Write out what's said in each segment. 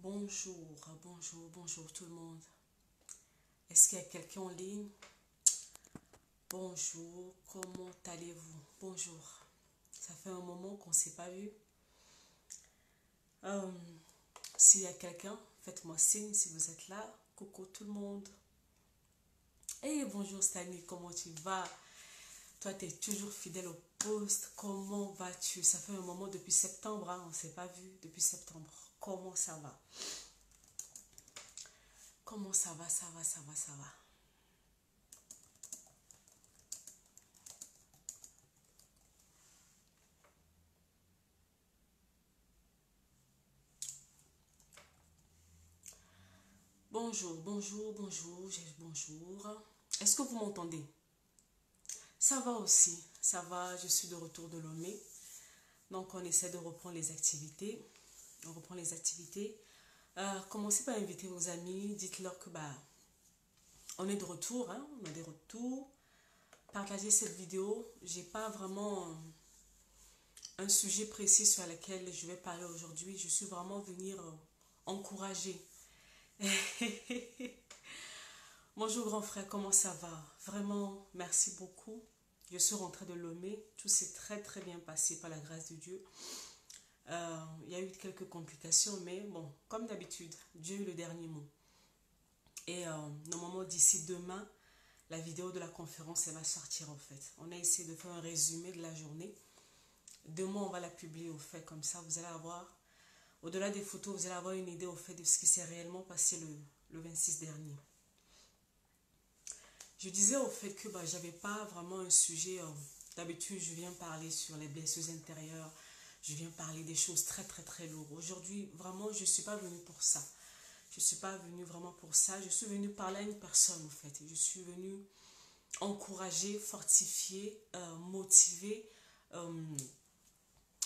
Bonjour, bonjour tout le monde. Est-ce qu'il y a quelqu'un en ligne? Bonjour, comment allez-vous? Bonjour. Ça fait un moment qu'on ne s'est pas vu. Euh, S'il y a quelqu'un, faites-moi signe si vous êtes là. Coucou tout le monde. Hey, bonjour Stanley, comment tu vas? Toi, tu es toujours fidèle au poste. Comment vas-tu? Ça fait un moment depuis septembre, hein, on ne s'est pas vu depuis septembre. Comment ça va? Comment ça va, ça va. Bonjour. Est-ce que vous m'entendez? Ça va aussi, ça va, je suis de retour de Lomé. Donc on essaie de reprendre les activités. On reprend les activités. Commencez par inviter vos amis, dites-leur que on est de retour, hein, on est de retour. Partagez cette vidéo. J'ai pas vraiment un sujet précis sur lequel je vais parler aujourd'hui. Je suis vraiment venir encourager. Bonjour grand frère, comment ça va? Vraiment, merci beaucoup. Je suis rentrée de Lomé. Tout s'est très bien passé par la grâce de Dieu. Il y a eu quelques complications, mais bon, comme d'habitude, Dieu a eu le dernier mot. Et normalement, d'ici demain, la vidéo de la conférence, elle va sortir en fait. On a essayé de faire un résumé de la journée. Demain, on va la publier au fait, comme ça, vous allez avoir, au-delà des photos, vous allez avoir une idée au fait de ce qui s'est réellement passé le 26 dernier. Je disais au fait que j'avais pas vraiment un sujet. D'habitude, je viens parler sur les blessures intérieures. Je viens parler des choses très lourdes. Aujourd'hui, vraiment, je ne suis pas venue pour ça. Je ne suis pas venue vraiment pour ça. Je suis venue parler à une personne, en fait. Je suis venue encourager, fortifier, motiver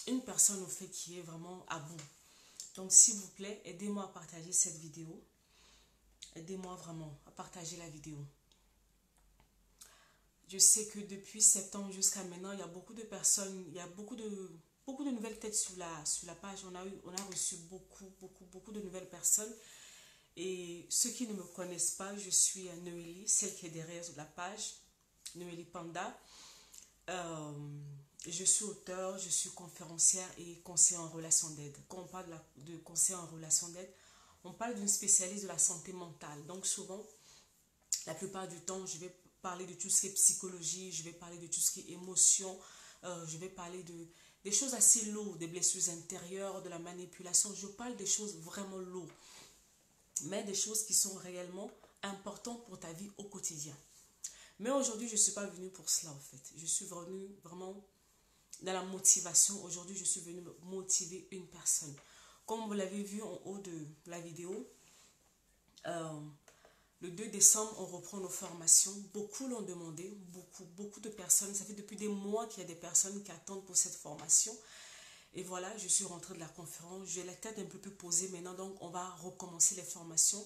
une personne, au fait, qui est vraiment à bout. Donc, s'il vous plaît, aidez-moi à partager cette vidéo. Aidez-moi vraiment à partager la vidéo. Je sais que depuis septembre jusqu'à maintenant, il y a beaucoup de personnes, il y a beaucoup de nouvelles têtes sur la page. On a reçu beaucoup de nouvelles personnes. Et ceux qui ne me connaissent pas, je suis Noélie, celle qui est derrière la page, Noélie Panda. Je suis auteure, je suis conférencière et conseillère en relation d'aide. Quand on parle de conseillère en relation d'aide, on parle d'une spécialiste de la santé mentale. Donc souvent, la plupart du temps, je vais parler de tout ce qui est psychologie, je vais parler de tout ce qui est émotion, je vais parler des choses assez lourdes, des blessures intérieures, de la manipulation. Je parle des choses vraiment lourdes, mais des choses qui sont réellement importantes pour ta vie au quotidien. Mais aujourd'hui, je ne suis pas venue pour cela en fait. Je suis venue vraiment dans la motivation. Aujourd'hui, je suis venue motiver une personne. Comme vous l'avez vu en haut de la vidéo, le 2 décembre, on reprend nos formations. Beaucoup l'ont demandé, beaucoup de personnes. Ça fait depuis des mois qu'il y a des personnes qui attendent pour cette formation. Et voilà, je suis rentrée de la conférence. J'ai la tête un peu plus posée maintenant, donc on va recommencer les formations.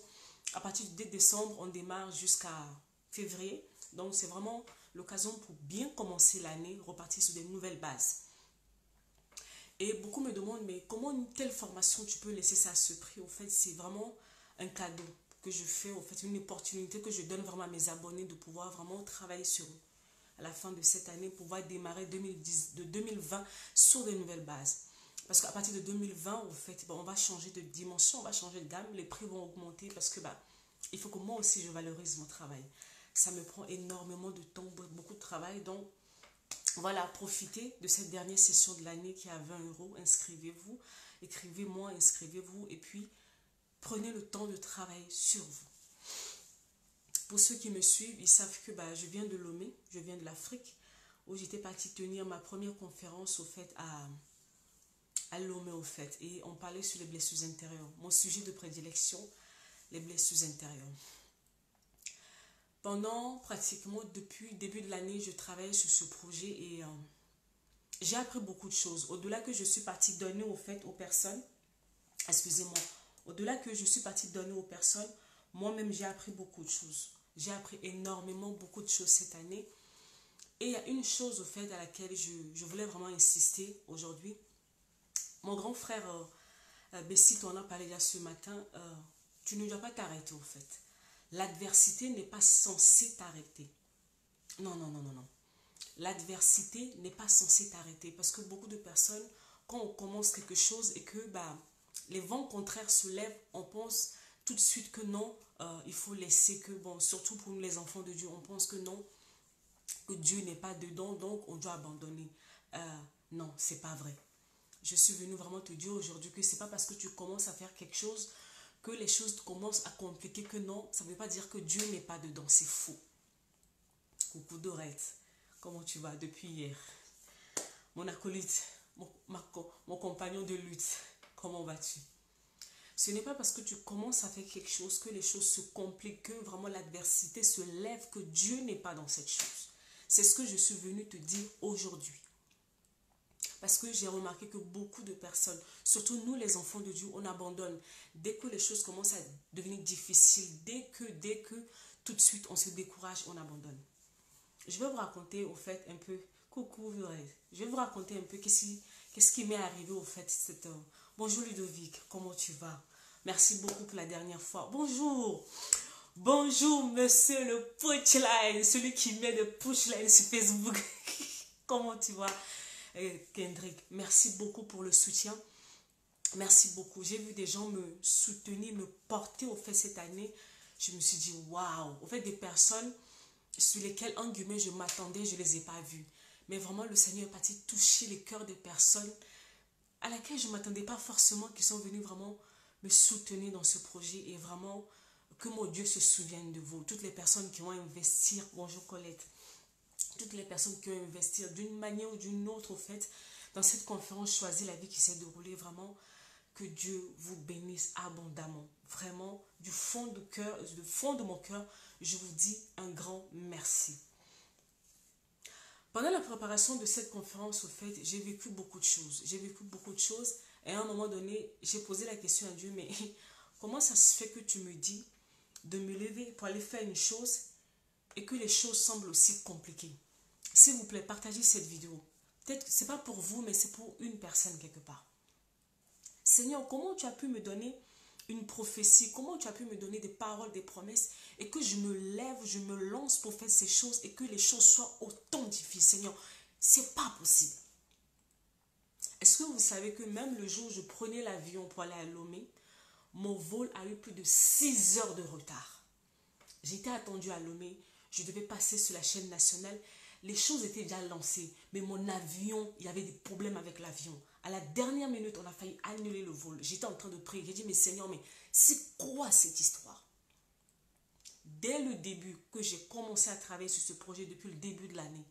À partir du 2 décembre, on démarre jusqu'à février. Donc c'est vraiment l'occasion pour bien commencer l'année, repartir sur des nouvelles bases. Et beaucoup me demandent, mais comment une telle formation, tu peux laisser ça à ce prix? Au fait, c'est vraiment un cadeau que je fais, au fait, une opportunité que je donne vraiment à mes abonnés de pouvoir vraiment travailler sur eux. À la fin de cette année, pouvoir démarrer 2020 sur de nouvelles bases. Parce qu'à partir de 2020, au fait, on va changer de dimension, on va changer de gamme, les prix vont augmenter parce que il faut que moi aussi je valorise mon travail. Ça me prend énormément de temps, beaucoup de travail, donc voilà, profitez de cette dernière session de l'année qui est à 20 €. Inscrivez-vous, écrivez-moi, inscrivez-vous et puis prenez le temps de travailler sur vous. Pour ceux qui me suivent, ils savent que je viens de Lomé, je viens de l'Afrique, où j'étais partie tenir ma première conférence au fait à Lomé au fait. Et on parlait sur les blessures intérieures. Mon sujet de prédilection, les blessures intérieures. Pendant pratiquement depuis le début de l'année, je travaille sur ce projet et j'ai appris beaucoup de choses. Au-delà que je suis partie donner au fait aux personnes, excusez-moi, au-delà que je suis partie donner aux personnes, moi-même j'ai appris beaucoup de choses. J'ai appris énormément beaucoup de choses cette année. Et il y a une chose au fait à laquelle je voulais vraiment insister aujourd'hui. Mon grand frère Bessie, tu en as parlé déjà ce matin, tu ne dois pas t'arrêter au fait. L'adversité n'est pas censée t'arrêter. Non, non, non, non, non. L'adversité n'est pas censée t'arrêter parce que beaucoup de personnes, quand on commence quelque chose et que les vents contraires se lèvent, on pense tout de suite que non, il faut laisser que, bon, surtout pour nous les enfants de Dieu, on pense que non, que Dieu n'est pas dedans, donc on doit abandonner. Non, c'est pas vrai. Je suis venue vraiment te dire aujourd'hui que c'est pas parce que tu commences à faire quelque chose que les choses commencent à compliquer, que non, ça ne veut pas dire que Dieu n'est pas dedans, c'est faux. Coucou Dorette, comment tu vas depuis hier? Mon acolyte, mon compagnon de lutte, comment vas-tu? Ce n'est pas parce que tu commences à faire quelque chose que les choses se compliquent, que vraiment l'adversité se lève, que Dieu n'est pas dans cette chose. C'est ce que je suis venue te dire aujourd'hui. Parce que j'ai remarqué que beaucoup de personnes, surtout nous les enfants de Dieu, on abandonne. Dès que les choses commencent à devenir difficiles, dès que tout de suite on se décourage, on abandonne. Je vais vous raconter au fait un peu, coucou, je vais vous raconter un peu qu'est-ce qui m'est arrivé au fait. Bonjour Ludovic, comment tu vas? Merci beaucoup pour la dernière fois. Bonjour, bonjour monsieur le pushline, celui qui met le pushline sur Facebook. Comment tu vas? Kendrick, merci beaucoup pour le soutien. Merci beaucoup. J'ai vu des gens me soutenir, me porter au fait cette année. Je me suis dit, waouh. Au fait, des personnes sur lesquelles, en guillemets, je m'attendais, je ne les ai pas vues. Mais vraiment, le Seigneur est parti toucher les cœurs des personnes à laquelle je ne m'attendais pas forcément, qui sont venues vraiment me soutenir dans ce projet. Et vraiment, que mon Dieu se souvienne de vous. Toutes les personnes qui vont investir. Bonjour Colette. Toutes les personnes qui ont investi d'une manière ou d'une autre, au fait, dans cette conférence Choisis la vie qui s'est déroulée, vraiment, que Dieu vous bénisse abondamment. Vraiment, du fond de mon cœur, je vous dis un grand merci. Pendant la préparation de cette conférence, au fait, j'ai vécu beaucoup de choses. J'ai vécu beaucoup de choses et à un moment donné, j'ai posé la question à Dieu, mais comment ça se fait que tu me dis de me lever pour aller faire une chose et que les choses semblent aussi compliquées? S'il vous plaît, partagez cette vidéo. Peut-être que ce n'est pas pour vous, mais c'est pour une personne quelque part. Seigneur, comment tu as pu me donner une prophétie? Comment tu as pu me donner des paroles, des promesses et que je me lève, je me lance pour faire ces choses et que les choses soient autant difficiles? Seigneur, c'est pas possible. Est-ce que vous savez que même le jour où je prenais l'avion pour aller à Lomé, mon vol a eu plus de 6 heures de retard. J'étais attendue à Lomé, je devais passer sur la chaîne nationale. Les choses étaient déjà lancées, mais mon avion, il y avait des problèmes avec l'avion. À la dernière minute, on a failli annuler le vol. J'étais en train de prier. J'ai dit, mais Seigneur, mais c'est quoi cette histoire? Dès le début que j'ai commencé à travailler sur ce projet, depuis le début de l'année,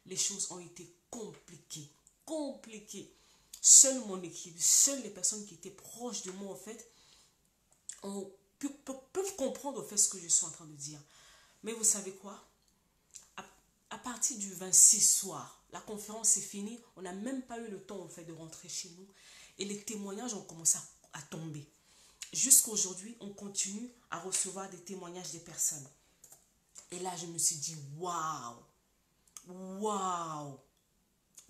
les choses ont été compliquées. Compliquées. Seule mon équipe, seules les personnes qui étaient proches de moi, en fait, peuvent comprendre, en fait, ce que je suis en train de dire. Mais vous savez quoi? À partir du 26 soir, la conférence est finie. On n'a même pas eu le temps en fait, de rentrer chez nous. Et les témoignages ont commencé à tomber. Jusqu'à aujourd'hui, on continue à recevoir des témoignages des personnes. Et là, je me suis dit, waouh, waouh,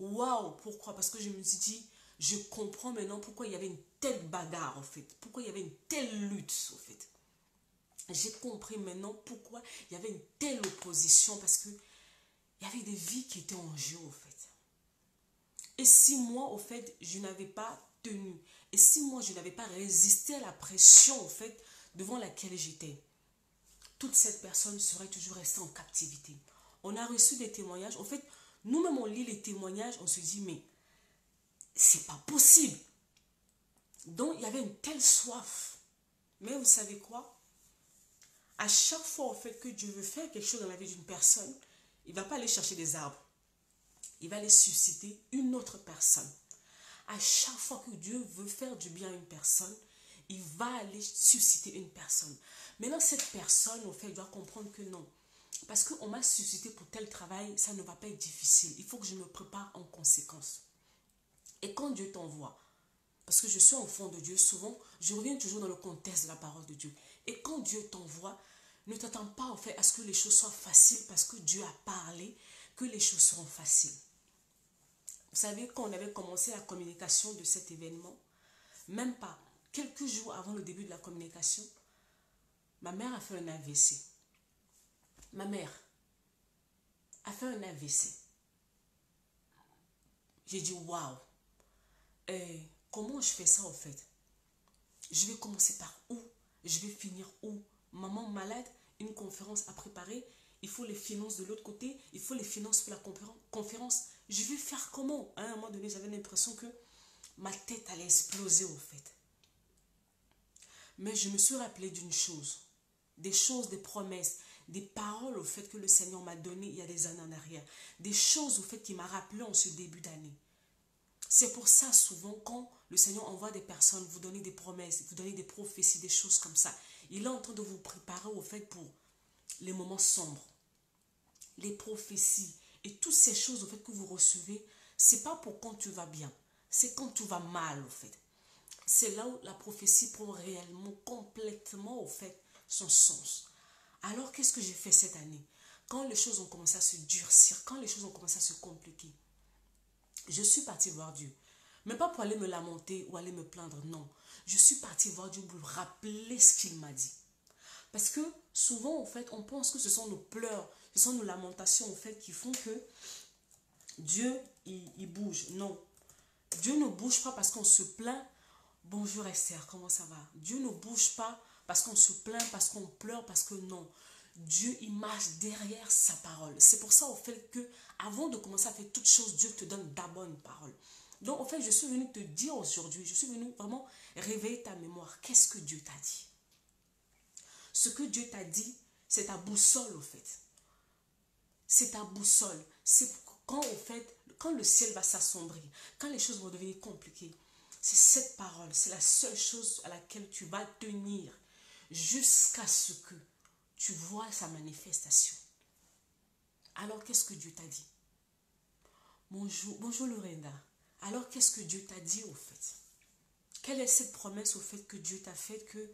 waouh. Pourquoi? Parce que je me suis dit, je comprends maintenant pourquoi il y avait une telle bagarre en fait. Pourquoi il y avait une telle lutte en fait. J'ai compris maintenant pourquoi il y avait une telle opposition. Parce que il y avait des vies qui étaient en jeu, au fait. Et si moi, au fait, je n'avais pas tenu, et si moi, je n'avais pas résisté à la pression, au fait, devant laquelle j'étais, toute cette personne serait toujours restée en captivité. On a reçu des témoignages. En fait, nous-mêmes, on lit les témoignages, on se dit, mais c'est pas possible. Donc, il y avait une telle soif. Mais vous savez quoi? À chaque fois, en fait, que Dieu veut faire quelque chose dans la vie d'une personne, il ne va pas aller chercher des arbres. Il va aller susciter une autre personne. À chaque fois que Dieu veut faire du bien à une personne, il va aller susciter une personne. Maintenant, cette personne, au fait, doit comprendre que non. Parce qu'on m'a suscité pour tel travail, ça ne va pas être difficile. Il faut que je me prépare en conséquence. Et quand Dieu t'envoie, parce que je suis enfant de Dieu, souvent, je reviens toujours dans le contexte de la parole de Dieu. Et quand Dieu t'envoie, ne t'attends pas au fait à ce que les choses soient faciles parce que Dieu a parlé que les choses seront faciles. Vous savez, quand on avait commencé la communication de cet événement, même pas quelques jours avant le début de la communication, ma mère a fait un AVC. Ma mère a fait un AVC. J'ai dit, waouh, comment je fais ça en fait? Je vais commencer par où? Je vais finir où? Maman malade, une conférence à préparer, il faut les finances de l'autre côté, il faut les finances pour la conférence. Je vais faire comment? À un moment donné, j'avais l'impression que ma tête allait exploser en fait. Mais je me suis rappelé d'une chose, des choses, des promesses, des paroles au fait que le Seigneur m'a donné il y a des années en arrière, des choses au fait qu'il m'a rappelé en ce début d'année. C'est pour ça souvent quand le Seigneur envoie des personnes, vous donner des promesses, vous donner des prophéties, des choses comme ça, il est en train de vous préparer au fait pour les moments sombres, les prophéties et toutes ces choses au fait que vous recevez, c'est pas pour quand tu vas bien, c'est quand tu vas mal au fait. C'est là où la prophétie prend réellement, complètement au fait son sens. Alors qu'est-ce que j'ai fait cette année? Quand les choses ont commencé à se durcir, quand les choses ont commencé à se compliquer, je suis partie voir Dieu. Mais pas pour aller me lamenter ou aller me plaindre, non. Je suis partie voir Dieu pour lui rappeler ce qu'il m'a dit. Parce que souvent, en fait, on pense que ce sont nos pleurs, ce sont nos lamentations, en fait, qui font que Dieu, il bouge. Non. Dieu ne bouge pas parce qu'on se plaint. Bonjour Esther, comment ça va? Dieu ne bouge pas parce qu'on se plaint, parce qu'on pleure, parce que non. Dieu, il marche derrière sa parole. C'est pour ça, au fait, que avant de commencer à faire toutes choses, Dieu te donne d'abord une parole. Donc, en fait, je suis venue te dire aujourd'hui, je suis venue vraiment réveiller ta mémoire. Qu'est-ce que Dieu t'a dit? Ce que Dieu t'a dit, c'est ta boussole, au fait. C'est ta boussole. C'est quand, au fait, quand le ciel va s'assombrir, quand les choses vont devenir compliquées, c'est cette parole, c'est la seule chose à laquelle tu vas tenir jusqu'à ce que tu vois sa manifestation. Alors, qu'est-ce que Dieu t'a dit? Bonjour Lorena. Alors, qu'est-ce que Dieu t'a dit au fait? Quelle est cette promesse au fait que Dieu t'a faite que,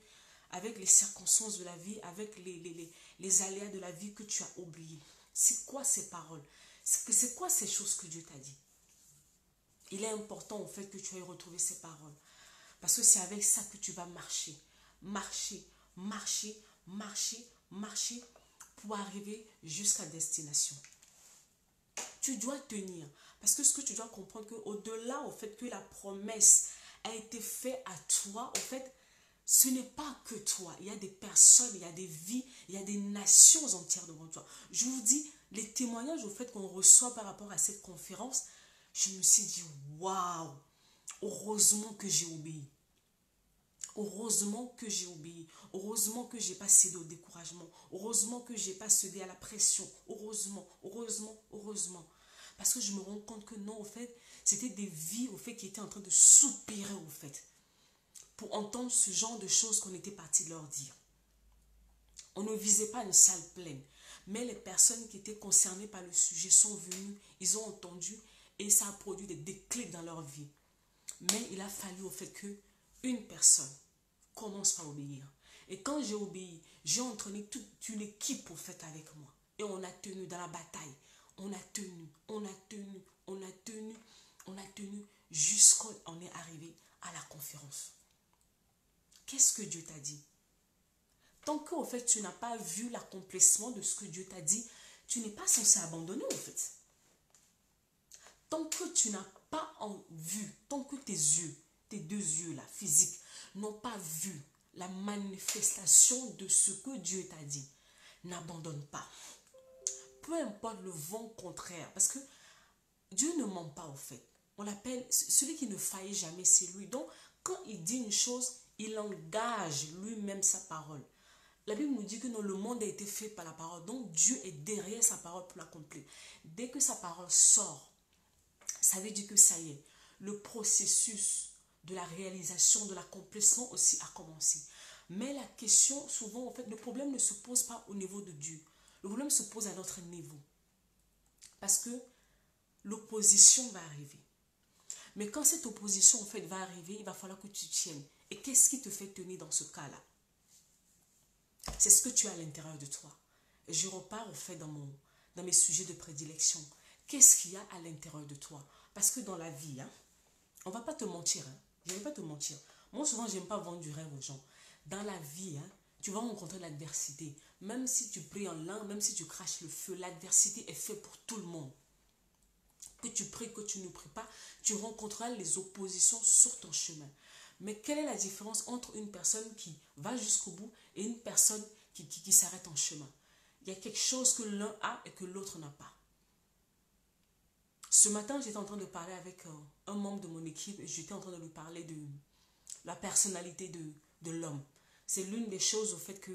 avec les circonstances de la vie, avec les aléas de la vie que tu as oubliés? C'est quoi ces paroles? C'est quoi ces choses que Dieu t'a dit? Il est important au fait que tu aies retrouvé ces paroles. Parce que c'est avec ça que tu vas marcher. Marcher, marcher, marcher, marcher pour arriver jusqu'à destination. Tu dois tenir. Parce que ce que tu dois comprendre, qu'au-delà au fait que la promesse a été faite à toi, au fait, ce n'est pas que toi. Il y a des personnes, il y a des vies, il y a des nations entières devant toi. Je vous dis, les témoignages au fait qu'on reçoit par rapport à cette conférence, je me suis dit, waouh, heureusement que j'ai obéi. Heureusement que j'ai obéi. Heureusement que je n'ai pas cédé au découragement. Heureusement que je n'ai pas cédé à la pression. Heureusement, heureusement, heureusement. Parce que je me rends compte que non, au fait, c'était des vies au fait qui étaient en train de soupirer au fait. Pour entendre ce genre de choses qu'on était parti leur dire. On ne visait pas une salle pleine. Mais les personnes qui étaient concernées par le sujet sont venues, ils ont entendu et ça a produit des déclics dans leur vie. Mais il a fallu au fait que une personne commence par obéir. Et quand j'ai obéi, j'ai entraîné toute une équipe au fait avec moi. Et on a tenu dans la bataille. On a tenu, on a tenu, on a tenu, on a tenu jusqu'à on est arrivé à la conférence. Qu'est-ce que Dieu t'a dit? Tant qu'au fait tu n'as pas vu l'accomplissement de ce que Dieu t'a dit, tu n'es pas censé abandonner au fait. Tant que tu n'as pas en vue, tant que tes yeux, tes deux yeux là, physiques, n'ont pas vu la manifestation de ce que Dieu t'a dit, n'abandonne pas. Peu importe le vent contraire, parce que Dieu ne ment pas au fait. On l'appelle, celui qui ne faillit jamais, c'est lui. Donc, quand il dit une chose, il engage lui-même sa parole. La Bible nous dit que non, le monde a été fait par la parole. Donc, Dieu est derrière sa parole pour l'accomplir. Dès que sa parole sort, ça veut dire que ça y est, le processus de la réalisation, de l'accomplissement aussi a commencé. Mais la question, souvent, en fait, le problème ne se pose pas au niveau de Dieu. Le problème se pose à notre niveau. Parce que l'opposition va arriver. Mais quand cette opposition, en fait, va arriver, il va falloir que tu tiennes. Et qu'est-ce qui te fait tenir dans ce cas-là? C'est ce que tu as à l'intérieur de toi. Et je repars, en fait, dans mes sujets de prédilection. Qu'est-ce qu'il y a à l'intérieur de toi? Parce que dans la vie, on ne va pas te mentir. Je ne vais pas te mentir. Moi, souvent, j'aime pas vendre du rêve aux gens. Dans la vie, hein, tu vas rencontrer l'adversité. Même si tu pries en langue, même si tu craches le feu, l'adversité est faite pour tout le monde. Que tu pries, que tu ne pries pas, tu rencontreras les oppositions sur ton chemin. Mais quelle est la différence entre une personne qui va jusqu'au bout et une personne qui s'arrête en chemin? Il y a quelque chose que l'un a et que l'autre n'a pas. Ce matin, j'étais en train de parler avec un membre de mon équipe et j'étais en train de lui parler de la personnalité de l'homme. C'est l'une des choses au fait que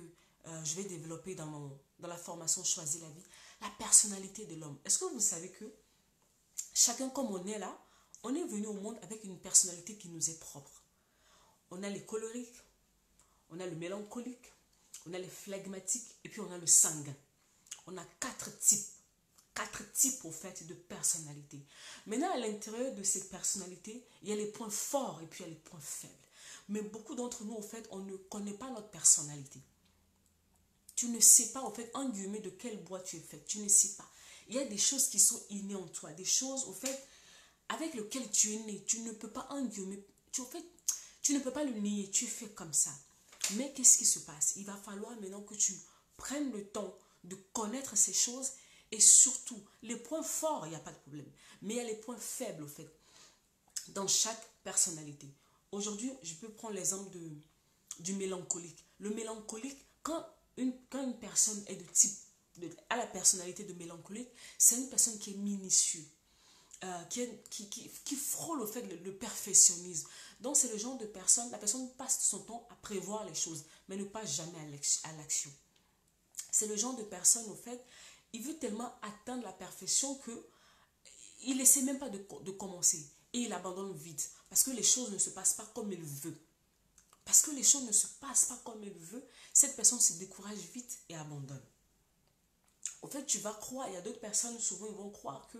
je vais développer dans la formation Choisis la vie. La personnalité de l'homme. Est-ce que vous savez que chacun comme on est là, on est venu au monde avec une personnalité qui nous est propre. On a les colériques, on a le mélancolique, on a les flegmatiques et puis on a le sanguin. On a quatre types au fait de personnalité. Maintenant, à l'intérieur de ces personnalités, il y a les points forts et puis il y a les points faibles. Mais beaucoup d'entre nous, au fait, on ne connaît pas notre personnalité. Tu ne sais pas, au fait, en guillemets, de quel bois tu es fait. Tu ne sais pas. Il y a des choses qui sont innées en toi, des choses, au fait, avec lesquelles tu es né. Tu ne peux pas, en guillemets, tu ne peux pas le nier. Tu es fait comme ça. Mais qu'est-ce qui se passe? Il va falloir maintenant que tu prennes le temps de connaître ces choses et surtout, les points forts, il n'y a pas de problème. Mais il y a les points faibles, au fait, dans chaque personnalité. Aujourd'hui, je peux prendre l'exemple du mélancolique. Le mélancolique, quand une personne est de type, a la personnalité de mélancolique, c'est une personne qui est minutieuse, qui frôle au fait le perfectionnisme. Donc, c'est le genre de personne, la personne passe son temps à prévoir les choses, mais ne passe jamais à l'action. C'est le genre de personne, au fait, il veut tellement atteindre la perfection que il n'essaie même pas de commencer. Et il abandonne vite. Parce que les choses ne se passent pas comme il veut. Parce que les choses ne se passent pas comme il veut, cette personne se décourage vite et abandonne. Au fait, tu vas croire, il y a d'autres personnes, souvent, ils vont croire que,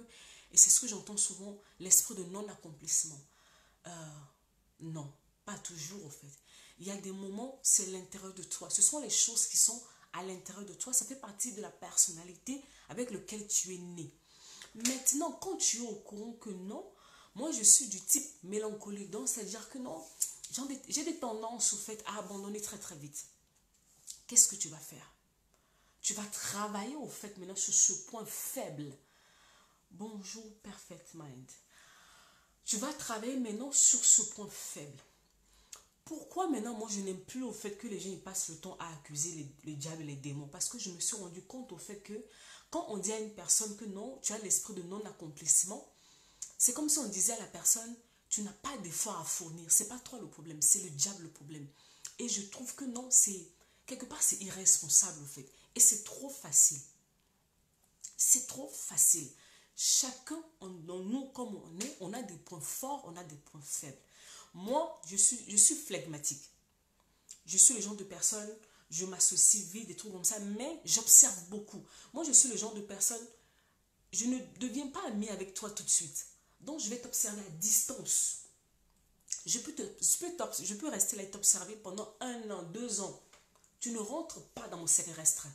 et c'est ce que j'entends souvent, l'esprit de non-accomplissement. Non, pas toujours, au fait. Il y a des moments, c'est l'intérieur de toi. Ce sont les choses qui sont à l'intérieur de toi. Ça fait partie de la personnalité avec laquelle tu es né. Maintenant, quand tu es au courant que non, moi je suis du type mélancolique, donc c'est-à-dire que non, j'ai des tendances au fait à abandonner très très vite. Qu'est-ce que tu vas faire? Tu vas travailler au fait maintenant sur ce point faible. Bonjour, Perfect Mind. Tu vas travailler maintenant sur ce point faible. Pourquoi maintenant moi je n'aime plus au fait que les gens ils passent le temps à accuser les diables et les démons? Parce que je me suis rendu compte au fait que quand on dit à une personne que non, tu as l'esprit de non-accomplissement, c'est comme si on disait à la personne, tu n'as pas d'effort à fournir. C'est pas toi le problème, c'est le diable le problème. Et je trouve que non, quelque part c'est irresponsable au fait. Et c'est trop facile. C'est trop facile. Chacun dans nous comme on est, on a des points forts, on a des points faibles. Moi, je suis flegmatique. Je suis le genre de personne, je m'associe vite, des trucs comme ça, mais j'observe beaucoup. Moi, je suis le genre de personne, je ne deviens pas amie avec toi tout de suite. Donc, je vais t'observer à distance. Je peux rester là et t'observer pendant 1 an, 2 ans. Tu ne rentres pas dans mon cercle restreint.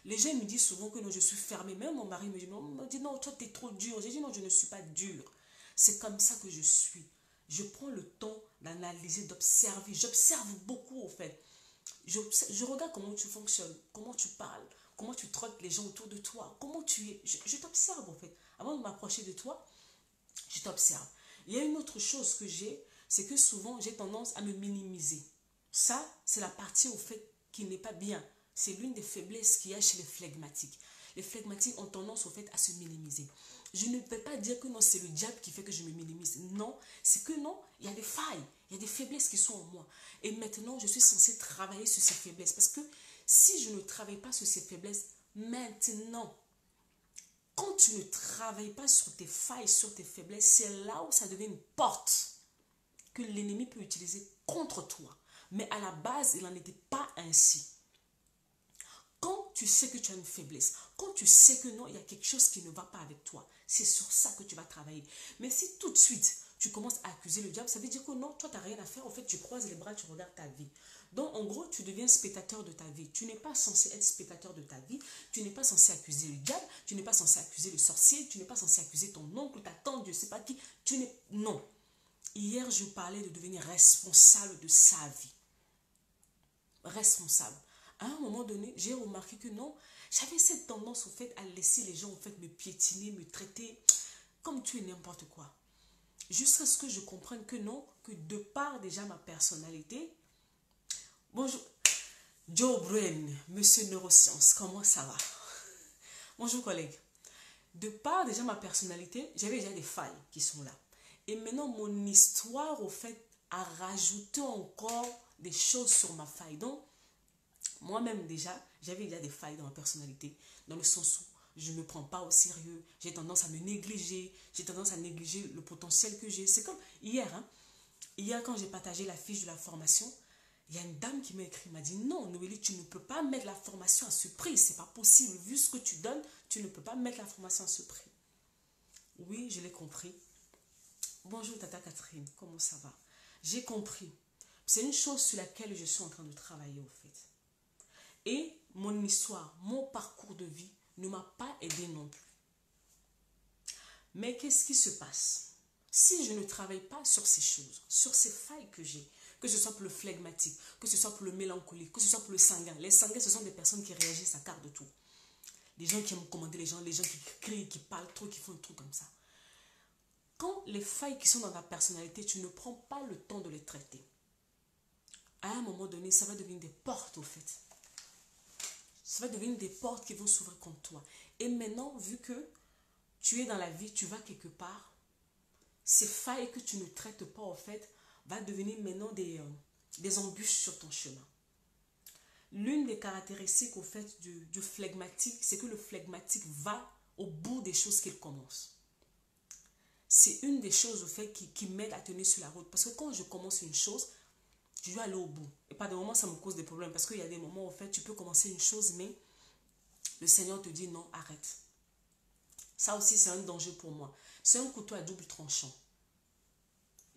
Les gens me disent souvent que non, je suis fermée. Même mon mari me dit non, toi, tu es trop dur. J'ai dit non, je ne suis pas dure. C'est comme ça que je suis. Je prends le temps d'analyser, d'observer. J'observe beaucoup, au fait. Je regarde comment tu fonctionnes, comment tu parles, comment tu traites les gens autour de toi, comment tu es. Je t'observe, en fait. Avant de m'approcher de toi, je t'observe. Il y a une autre chose que j'ai, c'est que souvent, j'ai tendance à me minimiser. Ça, c'est la partie, au fait, qui n'est pas bien. C'est l'une des faiblesses qu'il y a chez les flegmatiques. Les flegmatiques ont tendance, au fait, à se minimiser. Je ne peux pas dire que non, c'est le diable qui fait que je me minimise. Non, c'est que non, il y a des failles, il y a des faiblesses qui sont en moi. Et maintenant, je suis censée travailler sur ces faiblesses. Parce que si je ne travaille pas sur ces faiblesses, maintenant, quand tu ne travailles pas sur tes failles, sur tes faiblesses, c'est là où ça devient une porte que l'ennemi peut utiliser contre toi. Mais à la base, il n'en était pas ainsi. Quand tu sais que tu as une faiblesse, quand tu sais que non, il y a quelque chose qui ne va pas avec toi, c'est sur ça que tu vas travailler. Mais si tout de suite, tu commences à accuser le diable, ça veut dire que non, toi, tu n'as rien à faire. En fait, tu croises les bras, tu regardes ta vie. Donc, en gros, tu deviens spectateur de ta vie. Tu n'es pas censé être spectateur de ta vie. Tu n'es pas censé accuser le diable. Tu n'es pas censé accuser le sorcier. Tu n'es pas censé accuser ton oncle, ta tante, je ne sais pas qui. Non. Hier, je parlais de devenir responsable de sa vie. Responsable. À un moment donné, j'ai remarqué que non, j'avais cette tendance au fait à laisser les gens au fait me piétiner, me traiter comme tu es n'importe quoi. Jusqu'à ce que je comprenne que non, que de par déjà ma personnalité, bonjour, Joe Brain, monsieur neurosciences, comment ça va? Bonjour collègue. De par déjà ma personnalité, j'avais déjà des failles qui sont là. Et maintenant, mon histoire, au fait, a rajouté encore des choses sur ma faille. Donc, moi-même déjà, j'avais déjà des failles dans ma personnalité, dans le sens où je ne me prends pas au sérieux, j'ai tendance à me négliger, j'ai tendance à négliger le potentiel que j'ai. C'est comme hier, hein. Hier, quand j'ai partagé la fiche de la formation, il y a une dame qui m'a écrit, m'a dit non, Noélie, tu ne peux pas mettre la formation à ce prix, c'est pas possible, vu ce que tu donnes, tu ne peux pas mettre la formation à ce prix. Oui, je l'ai compris. Bonjour Tata Catherine, comment ça va? J'ai compris. C'est une chose sur laquelle je suis en train de travailler au fait. Et mon histoire, mon parcours de vie ne m'a pas aidé non plus. Mais qu'est-ce qui se passe? Si je ne travaille pas sur ces choses, sur ces failles que j'ai, que ce soit pour le flegmatique, que ce soit pour le mélancolique, que ce soit pour le sanguin. Les sanguins, ce sont des personnes qui réagissent à quart de tout. Les gens qui aiment commander les gens qui crient, qui parlent trop, qui font un truc comme ça. Quand les failles qui sont dans ta personnalité, tu ne prends pas le temps de les traiter. À un moment donné, ça va devenir des portes au fait. Ça va devenir des portes qui vont s'ouvrir contre toi. Et maintenant, vu que tu es dans la vie, tu vas quelque part, ces failles que tu ne traites pas au fait, va devenir maintenant des embûches sur ton chemin. L'une des caractéristiques au fait du flegmatique, c'est que le flegmatique va au bout des choses qu'il commence. C'est une des choses au fait qui m'aide à tenir sur la route. Parce que quand je commence une chose, je vais aller au bout. Et pas de moment, ça me cause des problèmes. Parce qu'il y a des moments, au fait, tu peux commencer une chose, mais le Seigneur te dit non, arrête. Ça aussi, c'est un danger pour moi. C'est un couteau à double tranchant.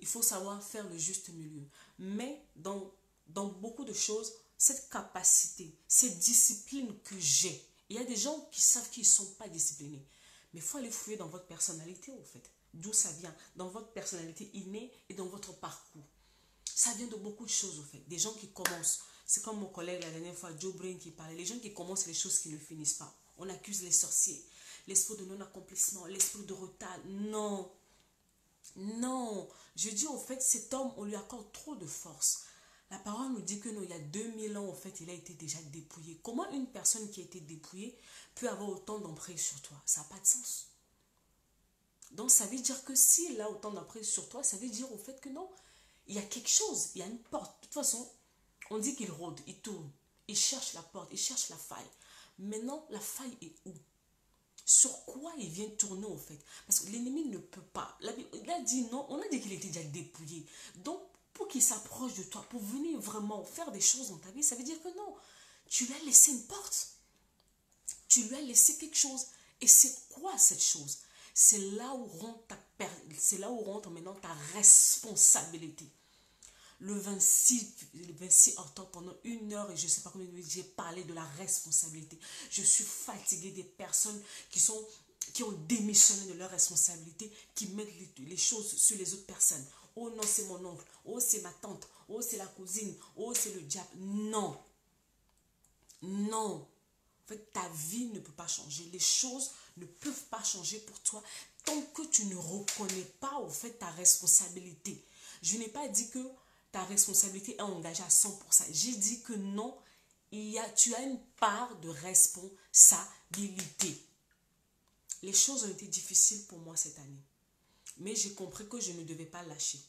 Il faut savoir faire le juste milieu. Mais dans beaucoup de choses, cette capacité, cette discipline que j'ai, il y a des gens qui savent qu'ils ne sont pas disciplinés. Mais il faut aller fouiller dans votre personnalité, au fait. D'où ça vient? Dans votre personnalité innée et dans votre parcours. Ça vient de beaucoup de choses, au fait. Des gens qui commencent. C'est comme mon collègue la dernière fois, Joe Brain, qui parlait. Les gens qui commencent les choses qui ne finissent pas. On accuse les sorciers. L'esprit de non-accomplissement, l'esprit de retard. Non. Non. Je dis, au fait, cet homme, on lui accorde trop de force. La parole nous dit que non, il y a 2000 ans, en fait, il a été déjà dépouillé. Comment une personne qui a été dépouillée peut avoir autant d'emprise sur toi? Ça n'a pas de sens. Donc, ça veut dire que s'il a autant d'emprise sur toi, ça veut dire au fait que non, il y a quelque chose, il y a une porte. De toute façon, on dit qu'il rôde, il tourne, il cherche la porte, il cherche la faille. Maintenant, la faille est où? Sur quoi il vient tourner au fait? Parce que l'ennemi ne peut pas. Il a dit non, on a dit qu'il était déjà dépouillé. Donc, pour qu'il s'approche de toi, pour venir vraiment faire des choses dans ta vie, ça veut dire que non. Tu lui as laissé une porte. Tu lui as laissé quelque chose. Et c'est quoi cette chose? C'est là où rentre maintenant ta responsabilité. Le 26 octobre, pendant 1 heure et je ne sais pas combien de minutes, j'ai parlé de la responsabilité. Je suis fatiguée des personnes qui ont démissionné de leur responsabilité, qui mettent les choses sur les autres personnes. Oh non, c'est mon oncle. Oh, c'est ma tante. Oh, c'est la cousine. Oh, c'est le diable. Non. Non. En fait, ta vie ne peut pas changer. Les choses ne peuvent pas changer pour toi tant que tu ne reconnais pas, au fait, ta responsabilité. Je n'ai pas dit que ta responsabilité est engagée à 100%. J'ai dit que non, tu as une part de responsabilité. Les choses ont été difficiles pour moi cette année. Mais j'ai compris que je ne devais pas lâcher.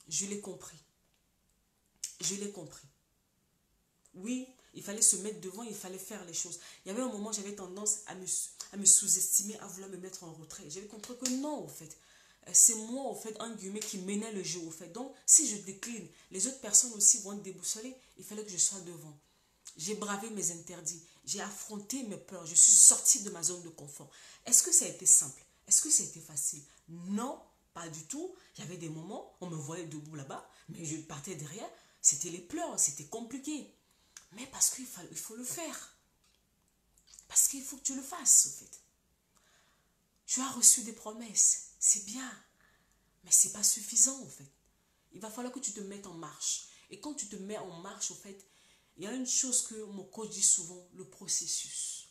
Je l'ai compris. Je l'ai compris. Oui, il fallait se mettre devant, il fallait faire les choses. Il y avait un moment, j'avais tendance à me sous-estimer, à vouloir me mettre en retrait. J'avais compris que non, au fait. C'est moi, au fait, un guillemets, qui menait le jeu, au fait. Donc, si je décline, les autres personnes aussi vont être déboussolées. Il fallait que je sois devant. J'ai bravé mes interdits. J'ai affronté mes peurs. Je suis sortie de ma zone de confort. Est-ce que ça a été simple? Est-ce que ça a été facile? Non, pas du tout. Il y avait des moments, on me voyait debout là-bas, mais je partais derrière. C'était les pleurs, c'était compliqué. Mais parce qu'il faut le faire. Parce qu'il faut que tu le fasses, au fait. Tu as reçu des promesses. C'est bien. Mais ce n'est pas suffisant, en fait. Il va falloir que tu te mettes en marche. Et quand tu te mets en marche, en fait, il y a une chose que mon coach dit souvent, le processus.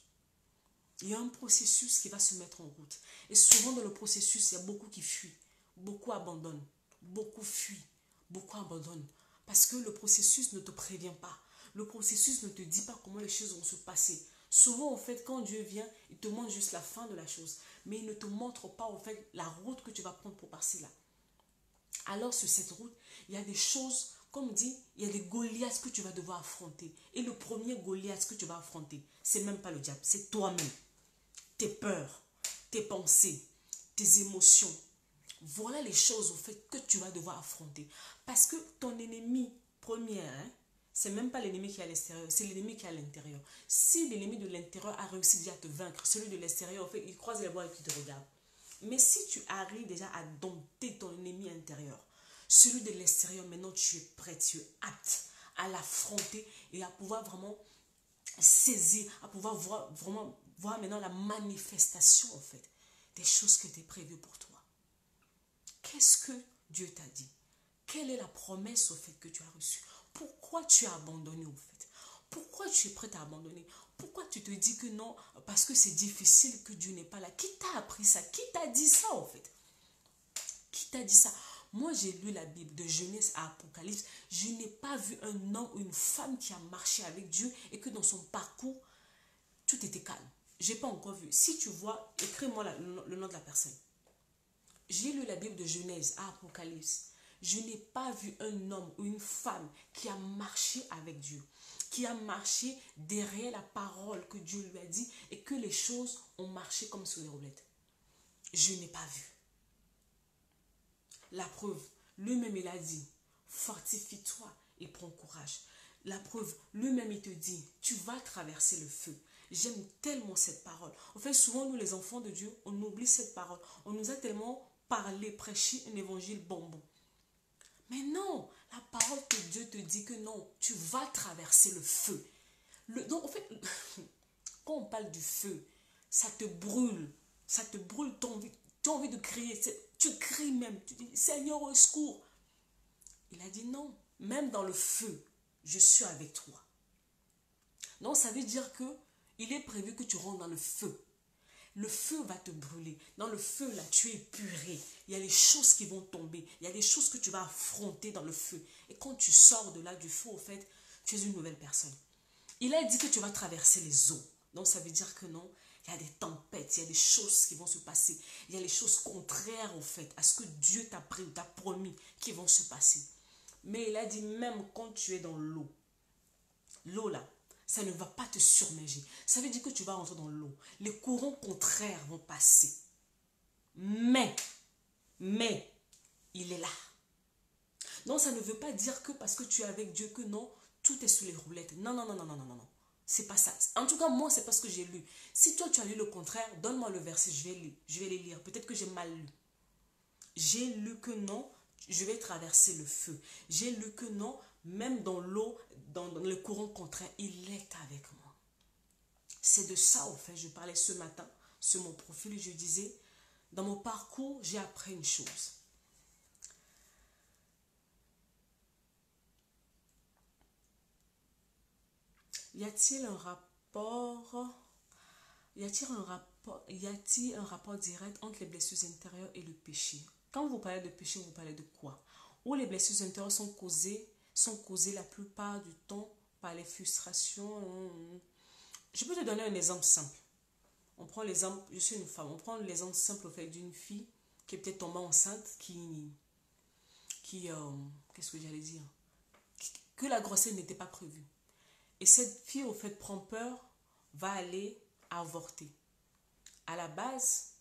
Il y a un processus qui va se mettre en route. Et souvent dans le processus, il y a beaucoup qui fuient. Beaucoup abandonnent. Beaucoup fuient. Beaucoup abandonnent. Parce que le processus ne te prévient pas. Le processus ne te dit pas comment les choses vont se passer. Souvent, en fait, quand Dieu vient, il te montre juste la fin de la chose. Mais il ne te montre pas, en fait, la route que tu vas prendre pour passer là. Alors, sur cette route, il y a des choses, comme dit, il y a des Goliaths que tu vas devoir affronter. Et le premier Goliath que tu vas affronter, c'est même pas le diable, c'est toi-même. Tes peurs, tes pensées, tes émotions. Voilà les choses, au fait, que tu vas devoir affronter. Parce que ton ennemi premier, hein, c'est même pas l'ennemi qui est à l'extérieur, c'est l'ennemi qui est à l'intérieur. Si l'ennemi de l'intérieur a réussi déjà à te vaincre, celui de l'extérieur, en fait, il croise les bras et il te regarde. Mais si tu arrives déjà à dompter ton ennemi intérieur, celui de l'extérieur, maintenant tu es prêt, tu es apte à l'affronter et à pouvoir vraiment saisir, à pouvoir voir maintenant la manifestation, en fait, des choses que tu es prévues pour toi. Qu'est-ce que Dieu t'a dit? Quelle est la promesse, au fait, que tu as reçue? Pourquoi tu as abandonné, au fait? Pourquoi tu es prêt à abandonner? Pourquoi tu te dis que non, parce que c'est difficile, que Dieu n'est pas là? Qui t'a appris ça? Qui t'a dit ça, en fait? Qui t'a dit ça? Moi, j'ai lu la Bible de Genèse à Apocalypse. Je n'ai pas vu un homme ou une femme qui a marché avec Dieu et que dans son parcours, tout était calme. Je n'ai pas encore vu. Si tu vois, écris-moi le nom de la personne. J'ai lu la Bible de Genèse à Apocalypse. Je n'ai pas vu un homme ou une femme qui a marché avec Dieu, qui a marché derrière la parole que Dieu lui a dit et que les choses ont marché comme sur les roulettes. Je n'ai pas vu. La preuve, lui-même il a dit, fortifie-toi et prends courage. La preuve, lui-même il te dit, tu vas traverser le feu. J'aime tellement cette parole. En fait, souvent nous les enfants de Dieu, on oublie cette parole. On nous a tellement parlé, prêché un évangile bonbon. Mais non, la parole que Dieu te dit que non, tu vas traverser le feu. Donc en fait, quand on parle du feu, ça te brûle. Ça te brûle, tu as envie de crier. Tu cries même, tu dis, Seigneur, au secours. Il a dit non, même dans le feu, je suis avec toi. Donc ça veut dire que il est prévu que tu rentres dans le feu. Le feu va te brûler. Dans le feu, là, tu es puré. Il y a des choses qui vont tomber. Il y a des choses que tu vas affronter dans le feu. Et quand tu sors de là du feu, au fait, tu es une nouvelle personne. Il a dit que tu vas traverser les eaux. Donc ça veut dire que non, il y a des tempêtes, il y a des choses qui vont se passer. Il y a des choses contraires, au fait, à ce que Dieu t'a pris ou t'a promis qui vont se passer. Mais il a dit même quand tu es dans l'eau, l'eau là, ça ne va pas te submerger. Ça veut dire que tu vas rentrer dans l'eau. Les courants contraires vont passer. Mais, il est là. Donc, ça ne veut pas dire que parce que tu es avec Dieu que non, tout est sous les roulettes. Non, non, non, non, non, non, non. C'est pas ça. En tout cas, moi, c'est pas ce que j'ai lu. Si toi, tu as lu le contraire, donne-moi le verset, je vais les lire. Peut-être que j'ai mal lu. J'ai lu que non, je vais traverser le feu. J'ai lu que non, même dans l'eau, dans le courant contraire, il est avec moi. C'est de ça, en fait, je parlais ce matin sur mon profil. Je disais, dans mon parcours, j'ai appris une chose. Y a-t-il un rapport direct entre les blessures intérieures et le péché? Quand vous parlez de péché, vous parlez de quoi? Ou les blessures intérieures sont causées la plupart du temps par les frustrations. Je peux te donner un exemple simple. On prend l'exemple, je suis une femme, on prend l'exemple simple au fait d'une fille qui est peut-être tombée enceinte, qu'est-ce que j'allais dire? Que la grossesse n'était pas prévue. Et cette fille, au fait, prend peur, va aller avorter. À la base,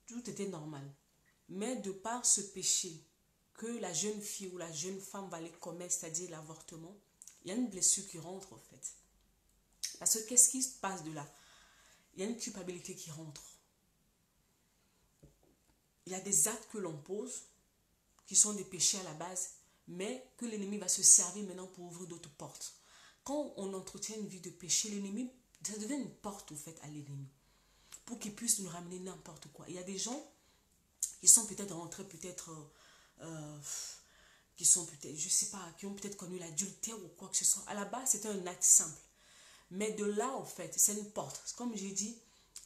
tout était normal. Mais de par ce péché que la jeune fille ou la jeune femme va aller commettre, c'est-à-dire l'avortement, il y a une blessure qui rentre, en fait. Parce que qu'est-ce qui se passe de là? Il y a une culpabilité qui rentre. Il y a des actes que l'on pose, qui sont des péchés à la base, mais que l'ennemi va se servir maintenant pour ouvrir d'autres portes. Quand on entretient une vie de péché, l'ennemi, ça devient une porte, au fait, à l'ennemi, pour qu'il puisse nous ramener n'importe quoi. Il y a des gens qui sont peut-être rentrés, peut-être, qui sont peut-être, je sais pas, qui ont peut-être connu l'adultère ou quoi que ce soit. À la base, c'était un acte simple. Mais de là, en fait, c'est une porte. Comme j'ai dit,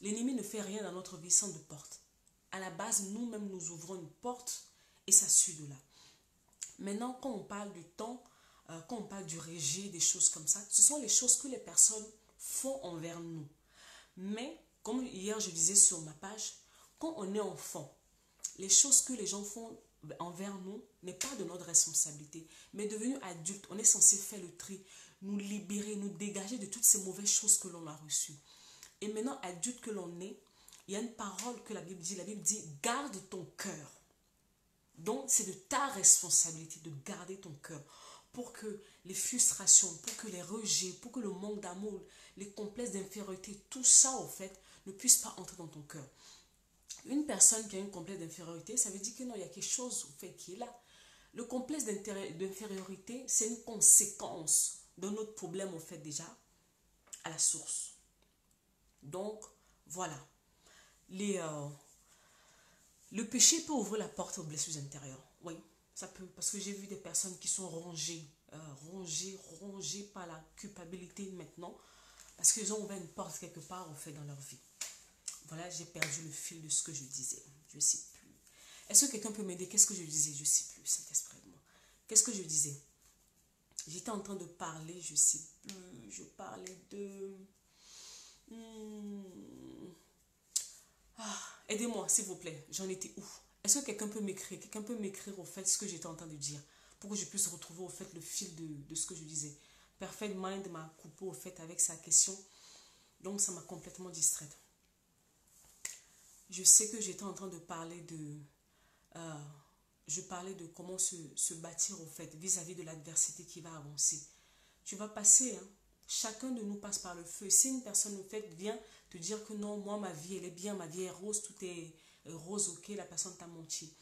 l'ennemi ne fait rien dans notre vie sans de porte. À la base, nous-mêmes, nous ouvrons une porte et ça suit de là. Maintenant, quand on parle du temps, quand on parle du rejet, des choses comme ça, ce sont les choses que les personnes font envers nous. Mais, comme hier je disais sur ma page, quand on est enfant, les choses que les gens font envers nous n'est pas de notre responsabilité. Mais devenu adulte, on est censé faire le tri, nous libérer, nous dégager de toutes ces mauvaises choses que l'on a reçues. Et maintenant, adulte que l'on est, il y a une parole que la Bible dit. La Bible dit, garde ton cœur. Donc, c'est de ta responsabilité de garder ton cœur pour que les frustrations, pour que les rejets, pour que le manque d'amour, les complexes d'infériorité, tout ça, au fait, ne puisse pas entrer dans ton cœur. Une personne qui a une complexe d'infériorité, ça veut dire que non, il y a quelque chose, au fait, qui est là. Le complexe d'infériorité, c'est une conséquence de notre problème, au fait, déjà, à la source. Donc, voilà. Le péché peut ouvrir la porte aux blessures intérieures. Oui, ça peut. Parce que j'ai vu des personnes qui sont rongées par la culpabilité maintenant. Parce qu'ils ont ouvert une porte quelque part, au fait, dans leur vie. Voilà, j'ai perdu le fil de ce que je disais. Je ne sais plus. Est-ce que quelqu'un peut m'aider? Qu'est-ce que je disais? Je ne sais plus, Saint-Esprit de moi. Qu'est-ce que je disais? J'étais en train de parler, je ne sais plus. Je parlais de... aidez-moi, s'il vous plaît. J'en étais où? Est-ce que quelqu'un peut m'écrire? Quelqu'un peut m'écrire au fait ce que j'étais en train de dire pour que je puisse retrouver au fait le fil de ce que je disais. Perfect Mind m'a coupé au fait avec sa question. Donc ça m'a complètement distraite. Je sais que j'étais en train de parler de... je parlais de comment se bâtir au fait vis-à-vis de l'adversité qui va avancer. Tu vas passer, hein. Chacun de nous passe par le feu. Si une personne au fait vient te dire que non, moi ma vie elle est bien, ma vie est rose, tout est rose, ok, la personne t'a menti.